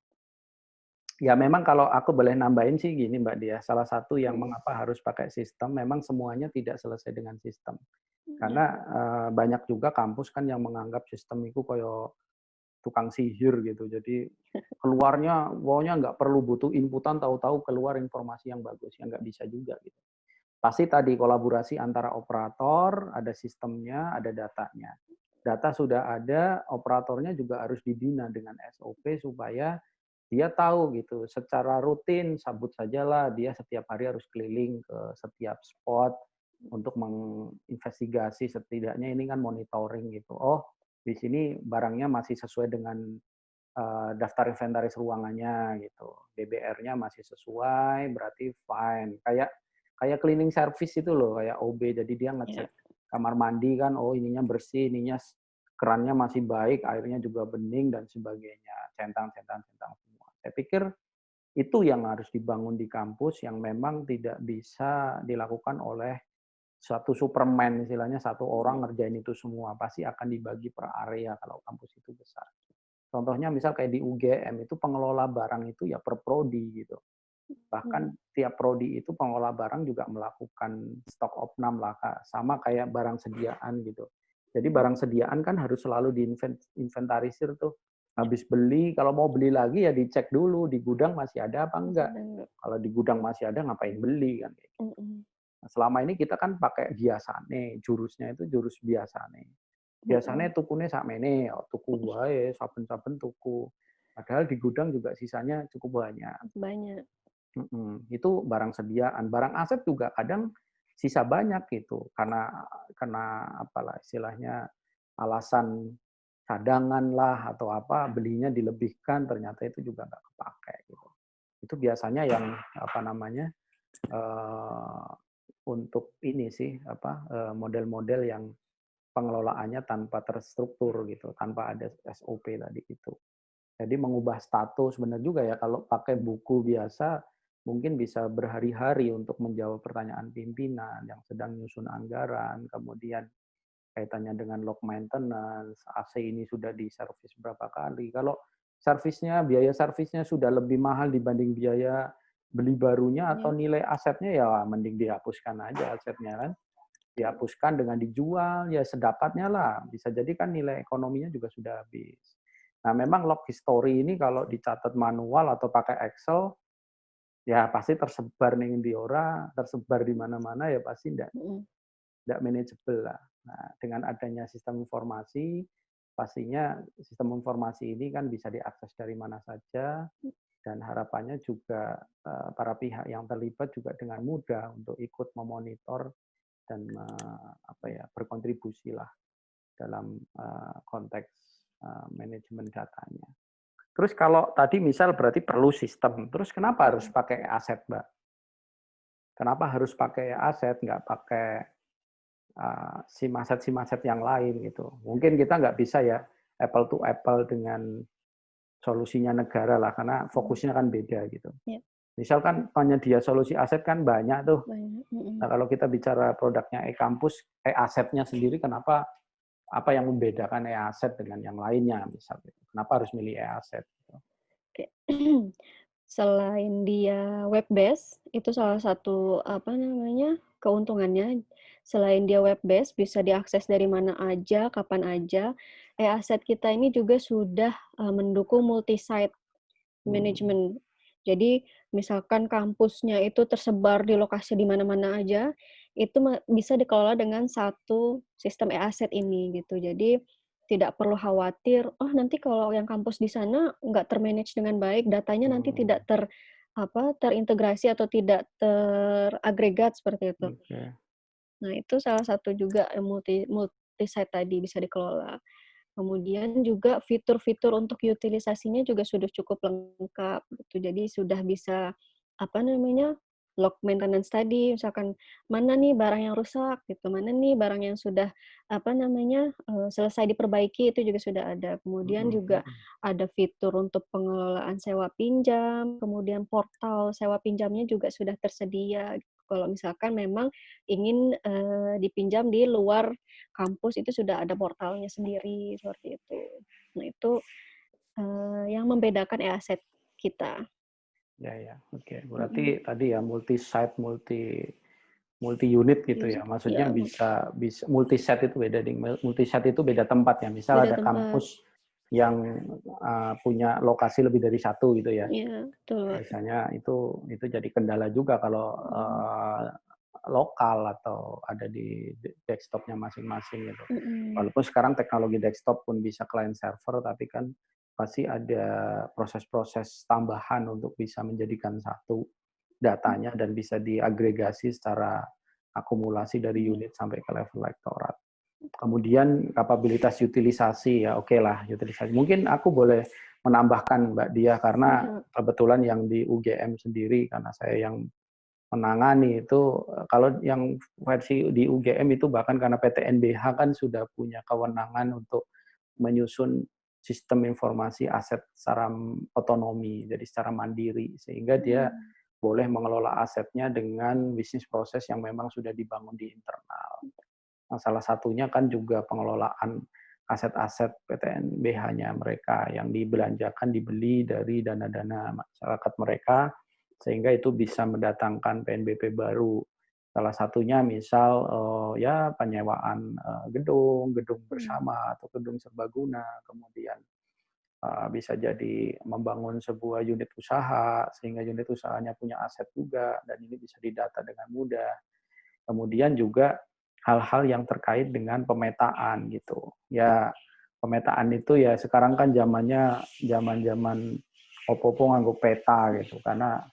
Ya memang kalau aku boleh nambahin sih gini Mbak Dia, salah satu yang mhm, mengapa harus pakai sistem, memang semuanya tidak selesai dengan sistem. iya, Karena banyak juga kampus kan yang menganggap sistem itu kayak tukang sihir gitu. Jadi keluarnya, pokoknya nggak perlu butuh inputan, tahu-tahu keluar informasi yang bagus, yang nggak bisa juga gitu. Pasti tadi kolaborasi antara operator, ada sistemnya, ada datanya. Data sudah ada, operatornya juga harus dibina dengan SOP supaya dia tahu gitu secara rutin, sabut sajalah dia setiap hari harus keliling ke setiap spot untuk menginvestigasi, setidaknya ini kan monitoring gitu. Oh, di sini barangnya masih sesuai dengan daftar inventaris ruangannya gitu. DBR-nya masih sesuai, berarti fine. Kayak kayak cleaning service itu loh, kayak OB. Jadi dia iya, ngecek kamar mandi kan, oh ininya bersih, ininya kerannya masih baik, airnya juga bening dan sebagainya. Centang semua. Saya pikir itu yang harus dibangun di kampus yang memang tidak bisa dilakukan oleh satu Superman, istilahnya satu orang ngerjain itu semua. Pasti akan dibagi per area kalau kampus itu besar. Contohnya misal kayak di UGM itu pengelola barang itu ya per prodi gitu. mhm, Bahkan tiap prodi itu pengelola barang juga melakukan stok opnam lah, Kak. Sama kayak barang sediaan gitu. Jadi mhm, barang sediaan kan harus selalu diinventarisir tuh. iya, Habis beli, kalau mau beli lagi ya dicek dulu di gudang masih ada apa masih enggak. ada nggak? Kalau di gudang masih ada ngapain beli kan. Mhm, Nah, selama ini kita kan pakai biasane, jurusnya itu jurus biasane. mhm, Biasanya tukune sakmene, ya tuku wae, saben-saben tuku. Padahal di gudang juga sisanya cukup banyak. masih banyak. Itu barang sediaan. Barang aset juga kadang sisa banyak gitu, karena apalah istilahnya, alasan cadangan lah atau apa, belinya dilebihkan, ternyata itu juga nggak kepakai gitu. Itu biasanya yang apa namanya, eee, untuk ini sih, apa, model-model yang pengelolaannya tanpa terstruktur gitu, tanpa ada SOP tadi itu. Jadi mengubah status, benar juga ya kalau pakai buku biasa mungkin bisa berhari-hari untuk menjawab pertanyaan pimpinan yang sedang nyusun anggaran, kemudian kaitannya dengan log maintenance, AC ini sudah diservis berapa kali. Kalau biaya servisnya sudah lebih mahal dibanding biaya beli barunya atau Iya, nilai asetnya, ya mending dihapuskan aja asetnya kan. betul. Dihapuskan dengan dijual, ya sedapatnya lah. Bisa jadi kan nilai ekonominya juga sudah habis. Nah, memang log history ini kalau dicatat manual atau pakai Excel, ya pasti tersebar nih di ora, tersebar di mana-mana, ya pasti Mhm, tidak manageable lah. Nah, dengan adanya sistem informasi, pastinya sistem informasi ini kan bisa diakses dari mana saja, dan harapannya juga para pihak yang terlibat juga dengan mudah untuk ikut memonitor dan apa ya, berkontribusi lah dalam konteks manajemen datanya. Terus kalau tadi misal berarti perlu sistem, terus kenapa harus mhm. pakai aset, Mbak? Kenapa harus pakai aset, nggak pakai SIM aset yang lain gitu? Mungkin kita nggak bisa ya apple to apple dengan solusinya negara lah, karena Mhm, fokusnya kan beda gitu. iya, Misalkan penyedia solusi aset kan banyak tuh. banyak, Nah, mhm. kalau kita bicara produknya e-kampus, e-asetnya sendiri, kenapa, apa yang membedakan e-aset dengan yang lainnya misal gitu? Kenapa harus milih e-aset gitu? Oke. Selain dia web based, itu salah satu, apa namanya, keuntungannya. Selain dia web based, bisa diakses dari mana aja, kapan aja, e-aset kita ini juga sudah, mendukung multi-site Hmm, management. Jadi, misalkan kampusnya itu tersebar di lokasi di mana-mana aja, itu bisa dikelola dengan satu sistem e-aset ini, gitu. Jadi, tidak perlu khawatir, oh nanti kalau yang kampus di sana nggak termanage dengan baik, datanya nanti tidak terintegrasi atau tidak teragregat seperti itu. Oke. Nah, itu salah satu juga multi-site tadi bisa dikelola. Kemudian juga fitur-fitur untuk utilisasinya juga sudah cukup lengkap gitu. Jadi sudah bisa, apa namanya, log maintenance tadi, misalkan mana nih barang yang rusak gitu, mana nih barang yang sudah, apa namanya, selesai diperbaiki itu juga sudah ada. Kemudian Mhm, juga mhm. ada fitur untuk pengelolaan sewa pinjam, kemudian portal sewa pinjamnya juga sudah tersedia. Kalau misalkan memang ingin, dipinjam di luar kampus itu sudah ada portalnya sendiri, seperti itu. Nah itu, yang membedakan e-aset kita. Ya, ya, oke. Mhm. Berarti tadi ya multi site, multi unit gitu ya. Maksudnya Ya, bisa bisa multi site itu beda multi site itu beda tempat ya. Misal beda ada tempat. kampus yang punya lokasi lebih dari satu gitu ya. Iya, betul. Biasanya itu jadi kendala juga kalau Mhm. lokal atau ada di desktopnya masing-masing gitu. Mhm. Walaupun sekarang teknologi desktop pun bisa client server, tapi kan pasti ada proses-proses tambahan untuk bisa menjadikan satu datanya dan bisa diagregasi secara akumulasi dari Mhm. unit sampai ke level rektorat. Kemudian kapabilitas utilisasi ya oke lah utilisasi. Mungkin aku boleh menambahkan Mbak Dia karena Iya. kebetulan yang di UGM sendiri karena saya yang menangani itu kalau yang versi di UGM itu bahkan karena PTNBH kan sudah punya kewenangan untuk menyusun sistem informasi aset secara otonomi, jadi secara mandiri sehingga dia Mhm. boleh mengelola asetnya dengan bisnis proses yang memang sudah dibangun di internal. Nah, salah satunya kan juga pengelolaan aset-aset PTNBH-nya mereka yang dibelanjakan, dibeli dari dana-dana masyarakat mereka, sehingga itu bisa mendatangkan PNBP baru. Salah satunya misal ya penyewaan gedung, gedung Mhm. bersama atau gedung serbaguna, kemudian bisa jadi membangun sebuah unit usaha sehingga unit usahanya punya aset juga dan ini bisa didata dengan mudah. Kemudian juga hal-hal yang terkait dengan pemetaan gitu. Ya, pemetaan itu ya sekarang kan zamannya zaman-zaman opo-opo nganggo peta gitu, karena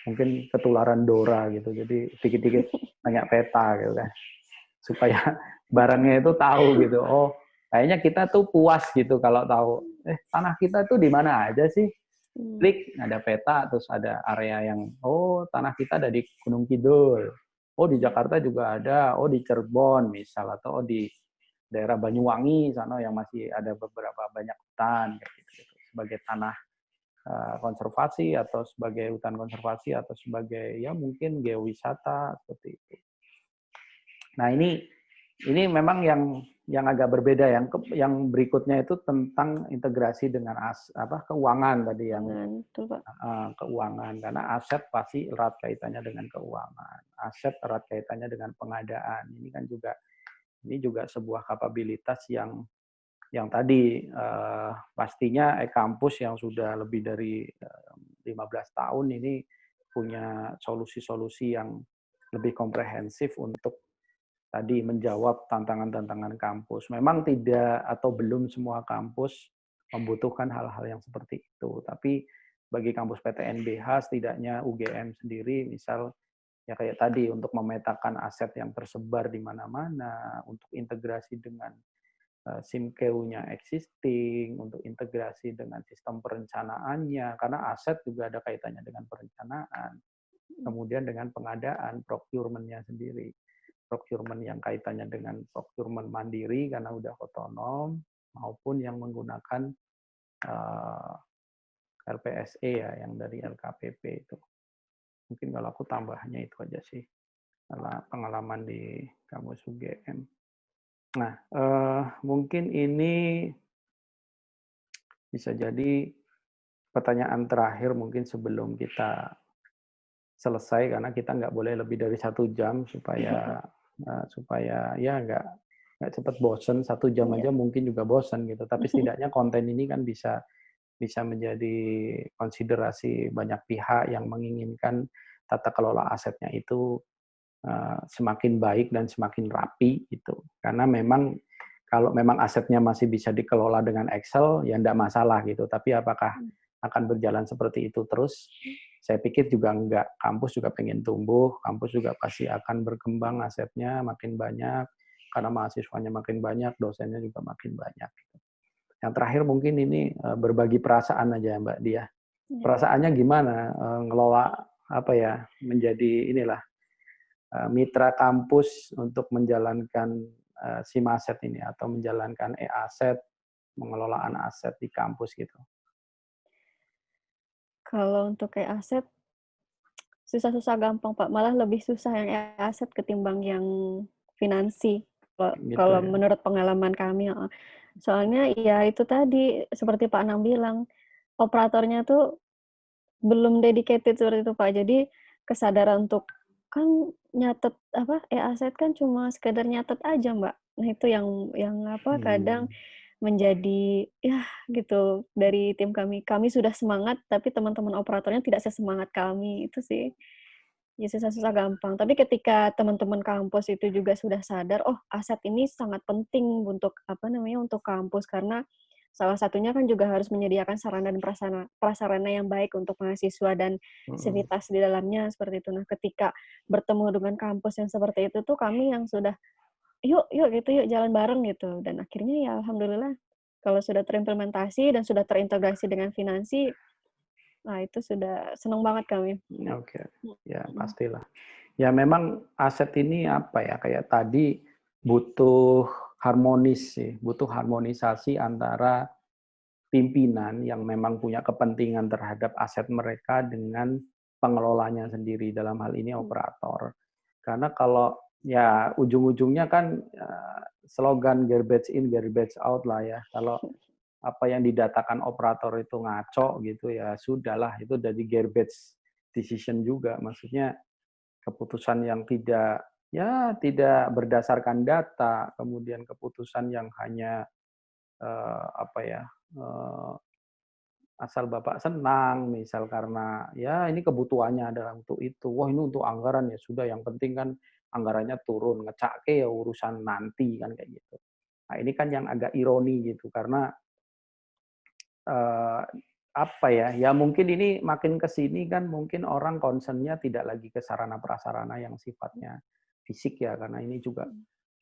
mungkin ketularan Dora gitu. Jadi dikit-dikit tanya peta gitu kan. Supaya barangnya itu tahu gitu. Oh, kayaknya kita tuh puas gitu kalau tahu, tanah kita tuh di mana aja sih? Mhm. Klik, ada peta, terus ada area yang, oh tanah kita ada di Gunung Kidul, oh di Mhm. Jakarta juga ada, oh di Cirebon misal, atau oh, di daerah Banyuwangi sana yang masih ada beberapa banyak hutan, kayak gitu, sebagai tanah konservasi atau sebagai hutan konservasi atau sebagai ya mungkin geowisata seperti itu. Nah ini memang yang agak berbeda yang berikutnya itu tentang integrasi dengan keuangan tadi yang Keuangan, betul, Pak. keuangan karena aset pasti erat kaitannya dengan keuangan. Aset erat kaitannya dengan pengadaan. Ini juga sebuah kapabilitas yang tadi pastinya e-kampus yang sudah lebih dari 15 tahun ini punya solusi-solusi yang lebih komprehensif untuk tadi menjawab tantangan-tantangan kampus. Memang tidak atau belum semua kampus membutuhkan hal-hal yang seperti itu. Tapi bagi kampus PTNBH setidaknya UGM sendiri misal ya kayak tadi untuk memetakan aset yang tersebar di mana-mana, untuk integrasi dengan SIMKEU-nya existing, untuk integrasi dengan sistem perencanaannya karena aset juga ada kaitannya dengan perencanaan. Mhm. Kemudian dengan pengadaan, procurement-nya sendiri. Procurement yang kaitannya dengan procurement mandiri karena udah otonom, maupun yang menggunakan LPSE ya, yang dari LKPP itu. Mungkin kalau aku tambahnya itu aja sih, karena pengalaman di kampus UGM. Nah, mungkin ini bisa jadi pertanyaan terakhir mungkin sebelum kita selesai karena kita nggak boleh lebih dari 1 jam supaya ya nggak cepat bosen. 1 jam Iya. aja mungkin juga bosen gitu. Tapi setidaknya konten ini kan bisa bisa menjadi konsiderasi banyak pihak yang menginginkan tata kelola asetnya itu semakin baik dan semakin rapi gitu. Karena memang Kalau memang asetnya masih bisa dikelola dengan Excel, ya enggak masalah gitu. Tapi apakah akan berjalan seperti itu terus? Saya pikir juga enggak. Kampus juga pengen tumbuh, kampus juga pasti akan berkembang asetnya makin banyak, karena mahasiswanya makin banyak, dosennya juga makin banyak. Yang terakhir mungkin ini berbagi perasaan aja Mbak Dia. Perasaannya gimana ngelola apa ya, menjadi inilah mitra kampus untuk menjalankan SIMASET ini atau menjalankan e-aset, pengelolaan aset di kampus gitu. Kalau untuk e-aset susah-susah gampang, Pak. Malah lebih susah yang e-aset ketimbang yang finansi. Gitu Kalau ya. menurut pengalaman kami, soalnya ya itu tadi seperti Pak Anang bilang, operatornya tuh belum dedicated seperti itu, Pak. Jadi kesadaran untuk kan nyatet apa e-aset kan cuma sekedar nyatet aja, Mbak. Nah, itu yang apa kadang menjadi ya gitu dari tim kami. Kami sudah semangat tapi teman-teman operatornya tidak sesemangat kami. Itu sih. Ya susah-susah gampang. Tapi ketika teman-teman kampus itu juga sudah sadar, oh aset ini sangat penting untuk apa namanya untuk kampus karena salah satunya kan juga harus menyediakan sarana dan prasarana yang baik untuk mahasiswa dan sivitas di dalamnya seperti itu. Nah, ketika bertemu dengan kampus yang seperti itu tuh kami yang sudah yuk yuk gitu yuk jalan bareng gitu dan akhirnya ya alhamdulillah kalau sudah terimplementasi dan sudah terintegrasi dengan finansi, nah itu sudah senang banget kami. Oke, ya pastilah. Ya memang aset ini apa ya, kayak tadi butuh harmonis sih, butuh harmonisasi antara pimpinan yang memang punya kepentingan terhadap aset mereka dengan pengelolanya sendiri, dalam hal ini operator. Karena kalau ya ujung-ujungnya kan slogan garbage in, garbage out lah ya. Kalau apa yang didatakan operator itu ngaco gitu ya sudahlah, itu jadi garbage decision juga. Maksudnya keputusan yang tidak berdasarkan data, kemudian keputusan yang hanya apa ya, asal Bapak senang, misal karena ya ini kebutuhannya adalah untuk itu. Wah ini untuk anggaran ya sudah, yang penting kan anggarannya turun, ngecake ya urusan nanti kan kayak gitu. Nah ini kan yang agak ironi gitu karena eh, apa ya? Ya mungkin ini makin ke sini kan mungkin orang concernnya tidak lagi ke sarana prasarana yang sifatnya fisik ya, karena ini juga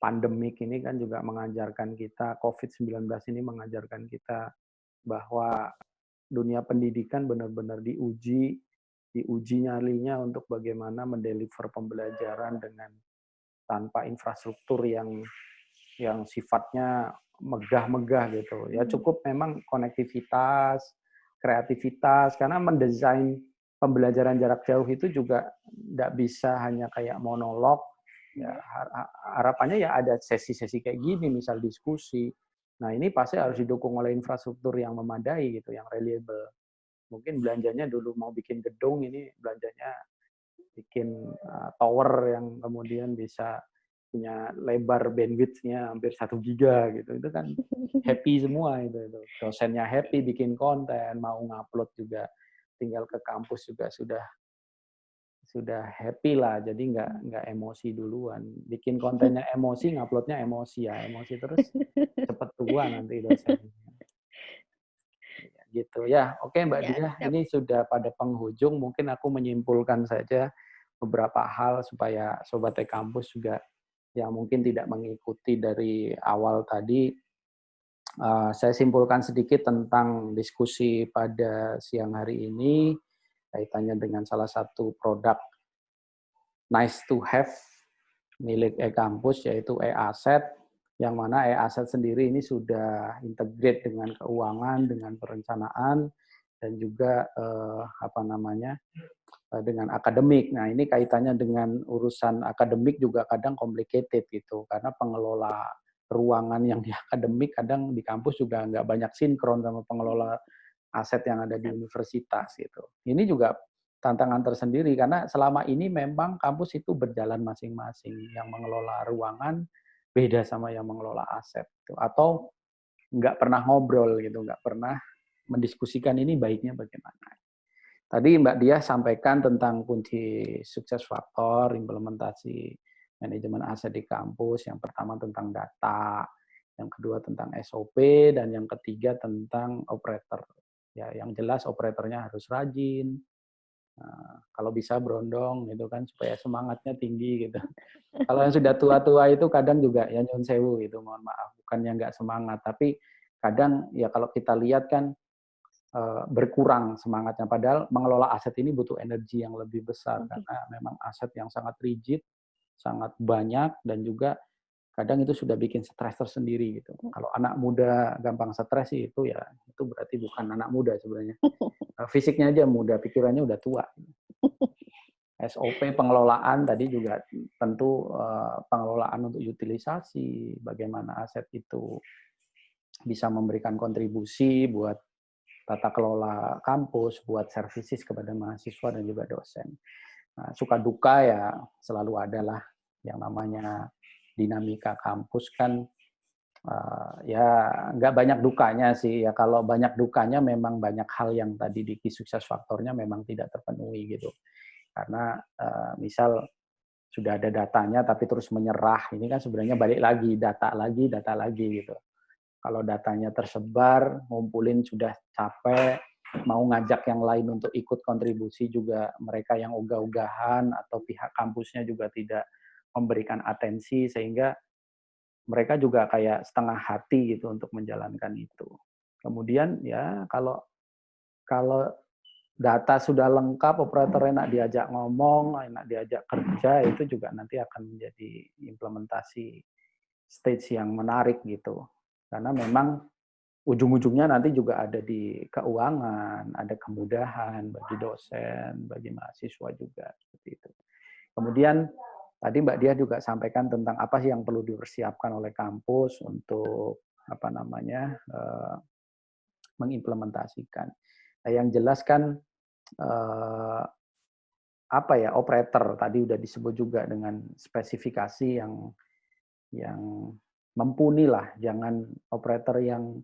pandemik ini kan juga mengajarkan kita, COVID-19 ini mengajarkan kita bahwa dunia pendidikan benar-benar diuji nyalinya untuk bagaimana mendeliver pembelajaran dengan tanpa infrastruktur yang sifatnya megah-megah gitu. Ya cukup memang konektivitas, kreativitas, karena mendesain pembelajaran jarak jauh itu juga tidak bisa hanya kayak monolog. Ya, harapannya ya ada sesi-sesi kayak gini, misal diskusi. Nah ini pasti harus didukung oleh infrastruktur yang memadai gitu, yang reliable. Mungkin belanjanya dulu mau bikin gedung, ini belanjanya bikin tower yang kemudian bisa punya lebar bandwidth-nya hampir 1 giga gitu. Itu kan happy semua itu. Dosennya happy bikin konten, mau ngupload juga tinggal ke kampus juga sudah happy lah, jadi nggak emosi duluan. Bikin kontennya emosi, nguploadnya emosi ya, emosi terus cepet tua nanti dosennya. Gitu ya. Oke Mbak Ya, Diah, siap. ini sudah pada penghujung, mungkin aku menyimpulkan saja beberapa hal supaya Sobat Kampus juga yang mungkin tidak mengikuti dari awal tadi, saya simpulkan sedikit tentang diskusi pada siang hari ini, kaitannya dengan salah satu produk nice to have milik e-kampus, yaitu e-aset, yang mana e-aset sendiri ini sudah integrate dengan keuangan, dengan perencanaan, dan juga dengan akademik. Nah ini kaitannya dengan urusan akademik juga kadang complicated gitu, karena pengelola ruangan yang di akademik kadang di kampus juga nggak banyak sinkron sama pengelola aset yang ada di universitas gitu. Ini juga tantangan tersendiri karena selama ini memang kampus itu berjalan masing-masing, yang mengelola ruangan beda sama yang mengelola aset gitu. Atau nggak pernah ngobrol gitu, nggak pernah mendiskusikan ini baiknya bagaimana. Tadi Mbak Diah sampaikan tentang kunci sukses faktor implementasi manajemen aset di kampus. Yang pertama tentang data, yang kedua tentang SOP, dan yang ketiga tentang operator. Ya, yang jelas operatornya harus rajin. Nah, kalau bisa berondong gitu kan supaya semangatnya tinggi gitu. Kalau yang sudah tua-tua itu kadang juga ya nyun sewu gitu, mohon maaf, bukannya nggak semangat, tapi kadang ya kalau kita lihat kan berkurang semangatnya. Padahal mengelola aset ini butuh energi yang lebih besar karena memang aset yang sangat rigid, sangat banyak, dan juga kadang itu sudah bikin stres tersendiri gitu. Kalau anak muda gampang stres sih itu ya itu berarti bukan anak muda sebenarnya. Fisiknya aja muda, pikirannya udah tua. SOP pengelolaan tadi juga tentu pengelolaan untuk utilisasi, bagaimana aset itu bisa memberikan kontribusi buat tata kelola kampus, buat services kepada mahasiswa dan juga dosen. Nah, suka duka ya selalu ada lah yang namanya dinamika kampus kan, ya nggak banyak dukanya sih ya. Kalau banyak dukanya memang banyak hal yang tadi di key success faktornya memang tidak terpenuhi gitu. Karena misal sudah ada datanya tapi terus menyerah, ini kan sebenarnya balik lagi data lagi gitu. Kalau datanya tersebar, ngumpulin sudah capek, mau ngajak yang lain untuk ikut kontribusi juga mereka yang ogah-ogahan atau pihak kampusnya juga tidak memberikan atensi, sehingga mereka juga kayak setengah hati gitu untuk menjalankan itu. Kemudian ya kalau kalau data sudah lengkap, operator enak diajak ngomong, enak diajak kerja, itu juga nanti akan menjadi implementasi stage yang menarik gitu. Karena memang ujung-ujungnya nanti juga ada di keuangan, ada kemudahan bagi dosen, bagi mahasiswa juga seperti itu. Kemudian tadi Mbak Dia juga sampaikan tentang apa sih yang perlu dipersiapkan oleh kampus untuk apa namanya mengimplementasikan. Nah, yang jelas kan apa ya, operator tadi udah disebut juga dengan spesifikasi yang mumpuni lah, jangan operator yang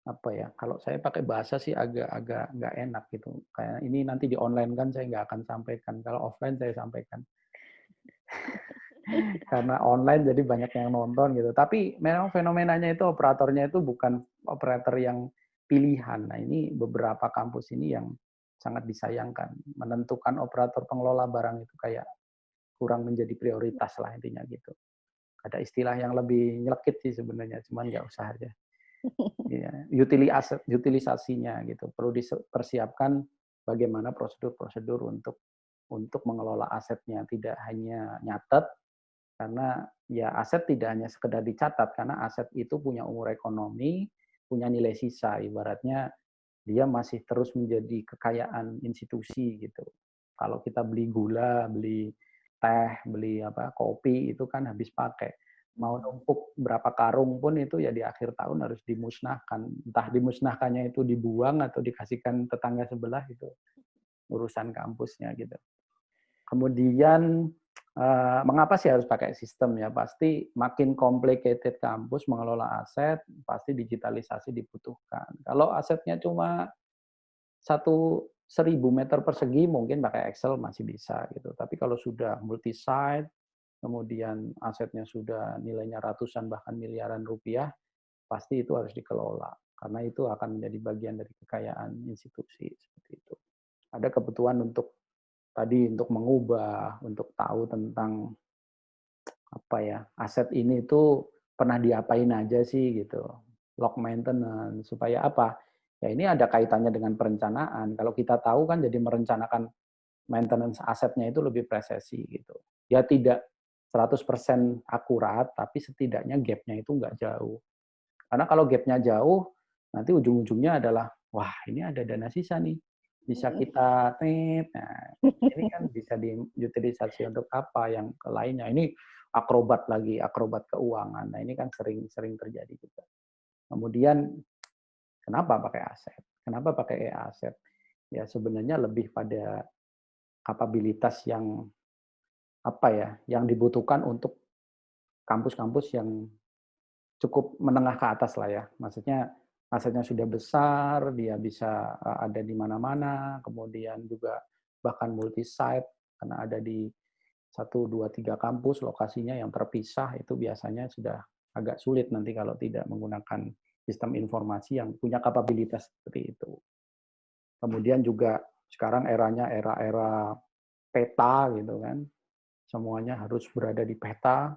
apa ya, kalau saya pakai bahasa sih agak-agak nggak enak gitu. Kayak ini nanti di online kan saya nggak akan sampaikan, kalau offline saya sampaikan. Karena online jadi banyak yang nonton gitu. Tapi memang fenomenanya itu operatornya itu bukan operator yang pilihan. Nah ini beberapa kampus ini yang sangat disayangkan. Menentukan operator pengelola barang itu kayak kurang menjadi prioritas lah intinya gitu. Ada istilah yang lebih nyelekit sih sebenarnya, cuman nggak usah aja. Ya, utilisasinya gitu. Perlu dipersiapkan bagaimana prosedur-prosedur untuk mengelola asetnya, tidak hanya nyatet, karena ya aset tidak hanya sekedar dicatat, karena aset itu punya umur ekonomi, punya nilai sisa, ibaratnya dia masih terus menjadi kekayaan institusi gitu. Kalau kita beli gula, beli teh, beli apa kopi itu kan habis pakai. Mau numpuk berapa karung pun itu ya di akhir tahun harus dimusnahkan. Entah dimusnahkannya itu dibuang atau dikasihkan tetangga sebelah, itu urusan kampusnya gitu. Kemudian mengapa sih harus pakai sistem ya? Pasti makin complicated kampus mengelola aset, pasti digitalisasi dibutuhkan. Kalau asetnya cuma 1.000 meter persegi mungkin pakai Excel masih bisa gitu. Tapi kalau sudah multi site, kemudian asetnya sudah nilainya ratusan bahkan miliaran rupiah, pasti itu harus dikelola karena itu akan menjadi bagian dari kekayaan institusi seperti itu. Ada kebutuhan untuk tadi untuk mengubah, untuk tahu tentang apa ya, aset ini tuh pernah diapain aja sih gitu. Log maintenance supaya apa? Ya ini ada kaitannya dengan perencanaan. Kalau kita tahu kan jadi merencanakan maintenance asetnya itu lebih presisi gitu. Ya tidak 100% akurat, tapi setidaknya gap-nya itu nggak jauh. Karena kalau gap-nya jauh, nanti ujung-ujungnya adalah, wah ini ada dana sisa nih, bisa kita nah ini kan bisa diutilisasi untuk apa yang lainnya. Ini akrobat lagi, akrobat keuangan. Nah ini kan sering terjadi juga. Kemudian kenapa pakai aset? Kenapa pakai e-aset? Ya sebenarnya lebih pada kapabilitas yang apa ya, yang dibutuhkan untuk kampus-kampus yang cukup menengah ke atas lah ya. Maksudnya asetnya sudah besar, dia bisa ada di mana-mana, kemudian juga bahkan multi site karena ada di 1, 2, 3 kampus lokasinya yang terpisah, itu biasanya sudah agak sulit nanti kalau tidak menggunakan sistem informasi yang punya kapabilitas seperti itu. Kemudian juga sekarang eranya era peta gitu kan, semuanya harus berada di peta.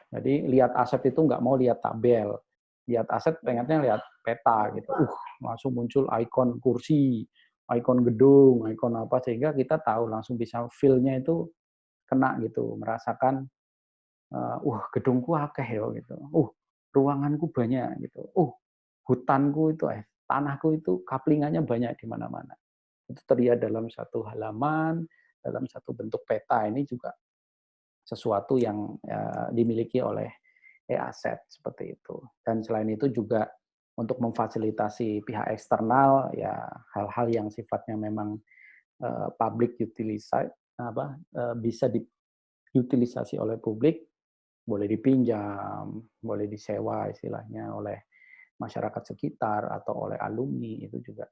Jadi lihat aset itu nggak mau lihat tabel, lihat aset pengennya lihat peta gitu. Langsung muncul ikon kursi, ikon gedung, ikon apa, sehingga kita tahu langsung bisa feel-nya itu kena gitu, merasakan gedungku akeh ya gitu. Ruanganku banyak gitu. Hutanku itu tanahku itu kaplingannya banyak di mana-mana. Itu terlihat dalam satu halaman, dalam satu bentuk peta. Ini juga sesuatu yang dimiliki oleh e-aset seperti itu. Dan selain itu juga untuk memfasilitasi pihak eksternal, ya hal-hal yang sifatnya memang public bisa diutilisasi oleh publik, boleh dipinjam, boleh disewa istilahnya oleh masyarakat sekitar atau oleh alumni, itu juga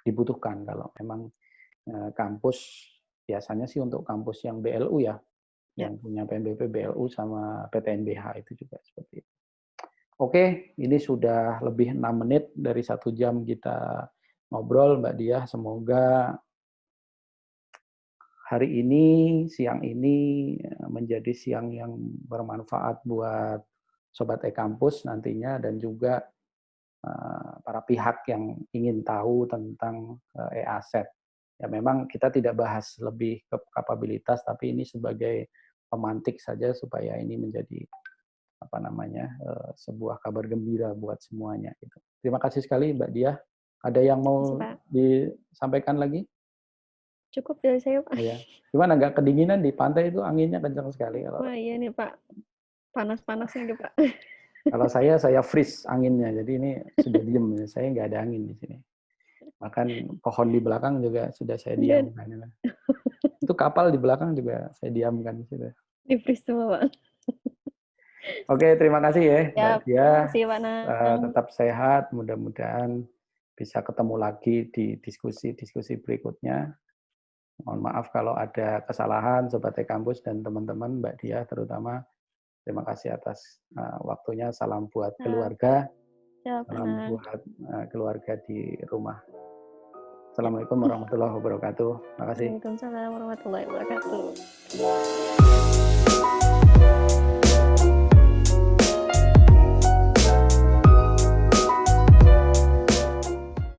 dibutuhkan kalau memang kampus, biasanya sih untuk kampus yang BLU ya, yang punya PNBP, BLU sama PTNBH itu juga seperti itu. Oke, ini sudah lebih 6 menit dari 1 jam kita ngobrol, Mbak Diah. Semoga hari ini, siang ini menjadi siang yang bermanfaat buat Sobat e-Kampus nantinya, dan juga para pihak yang ingin tahu tentang e-aset. Ya memang kita tidak bahas lebih ke kapabilitas, tapi ini sebagai pemantik saja supaya ini menjadi sebuah kabar gembira buat semuanya. Gitu. Terima kasih sekali Mbak Diah. Ada yang mau disampaikan lagi? Cukup dari saya, Pak. Ya. Gimana, nggak kedinginan di pantai itu, anginnya kencang sekali. Wah iya nih Pak, panas-panas nih Pak. Kalau saya freeze anginnya, jadi ini sudah diem, saya nggak ada angin di sini. Bahkan pohon di belakang juga sudah saya diamkan. Itu kapal di belakang juga saya diamkan di situ. Di freeze semua, Pak. Oke, terima kasih ya, Mbak Diah. Terima kasih, Pak Nang. Tetap sehat, mudah-mudahan bisa ketemu lagi di diskusi-diskusi berikutnya. Mohon maaf kalau ada kesalahan, Sobat e-Kampus dan teman-teman, Mbak Diah terutama. Terima kasih atas waktunya. Salam buat keluarga. Salam buat keluarga di rumah. Assalamualaikum warahmatullahi wabarakatuh. Terima kasih. Waalaikumsalam warahmatullahi wabarakatuh.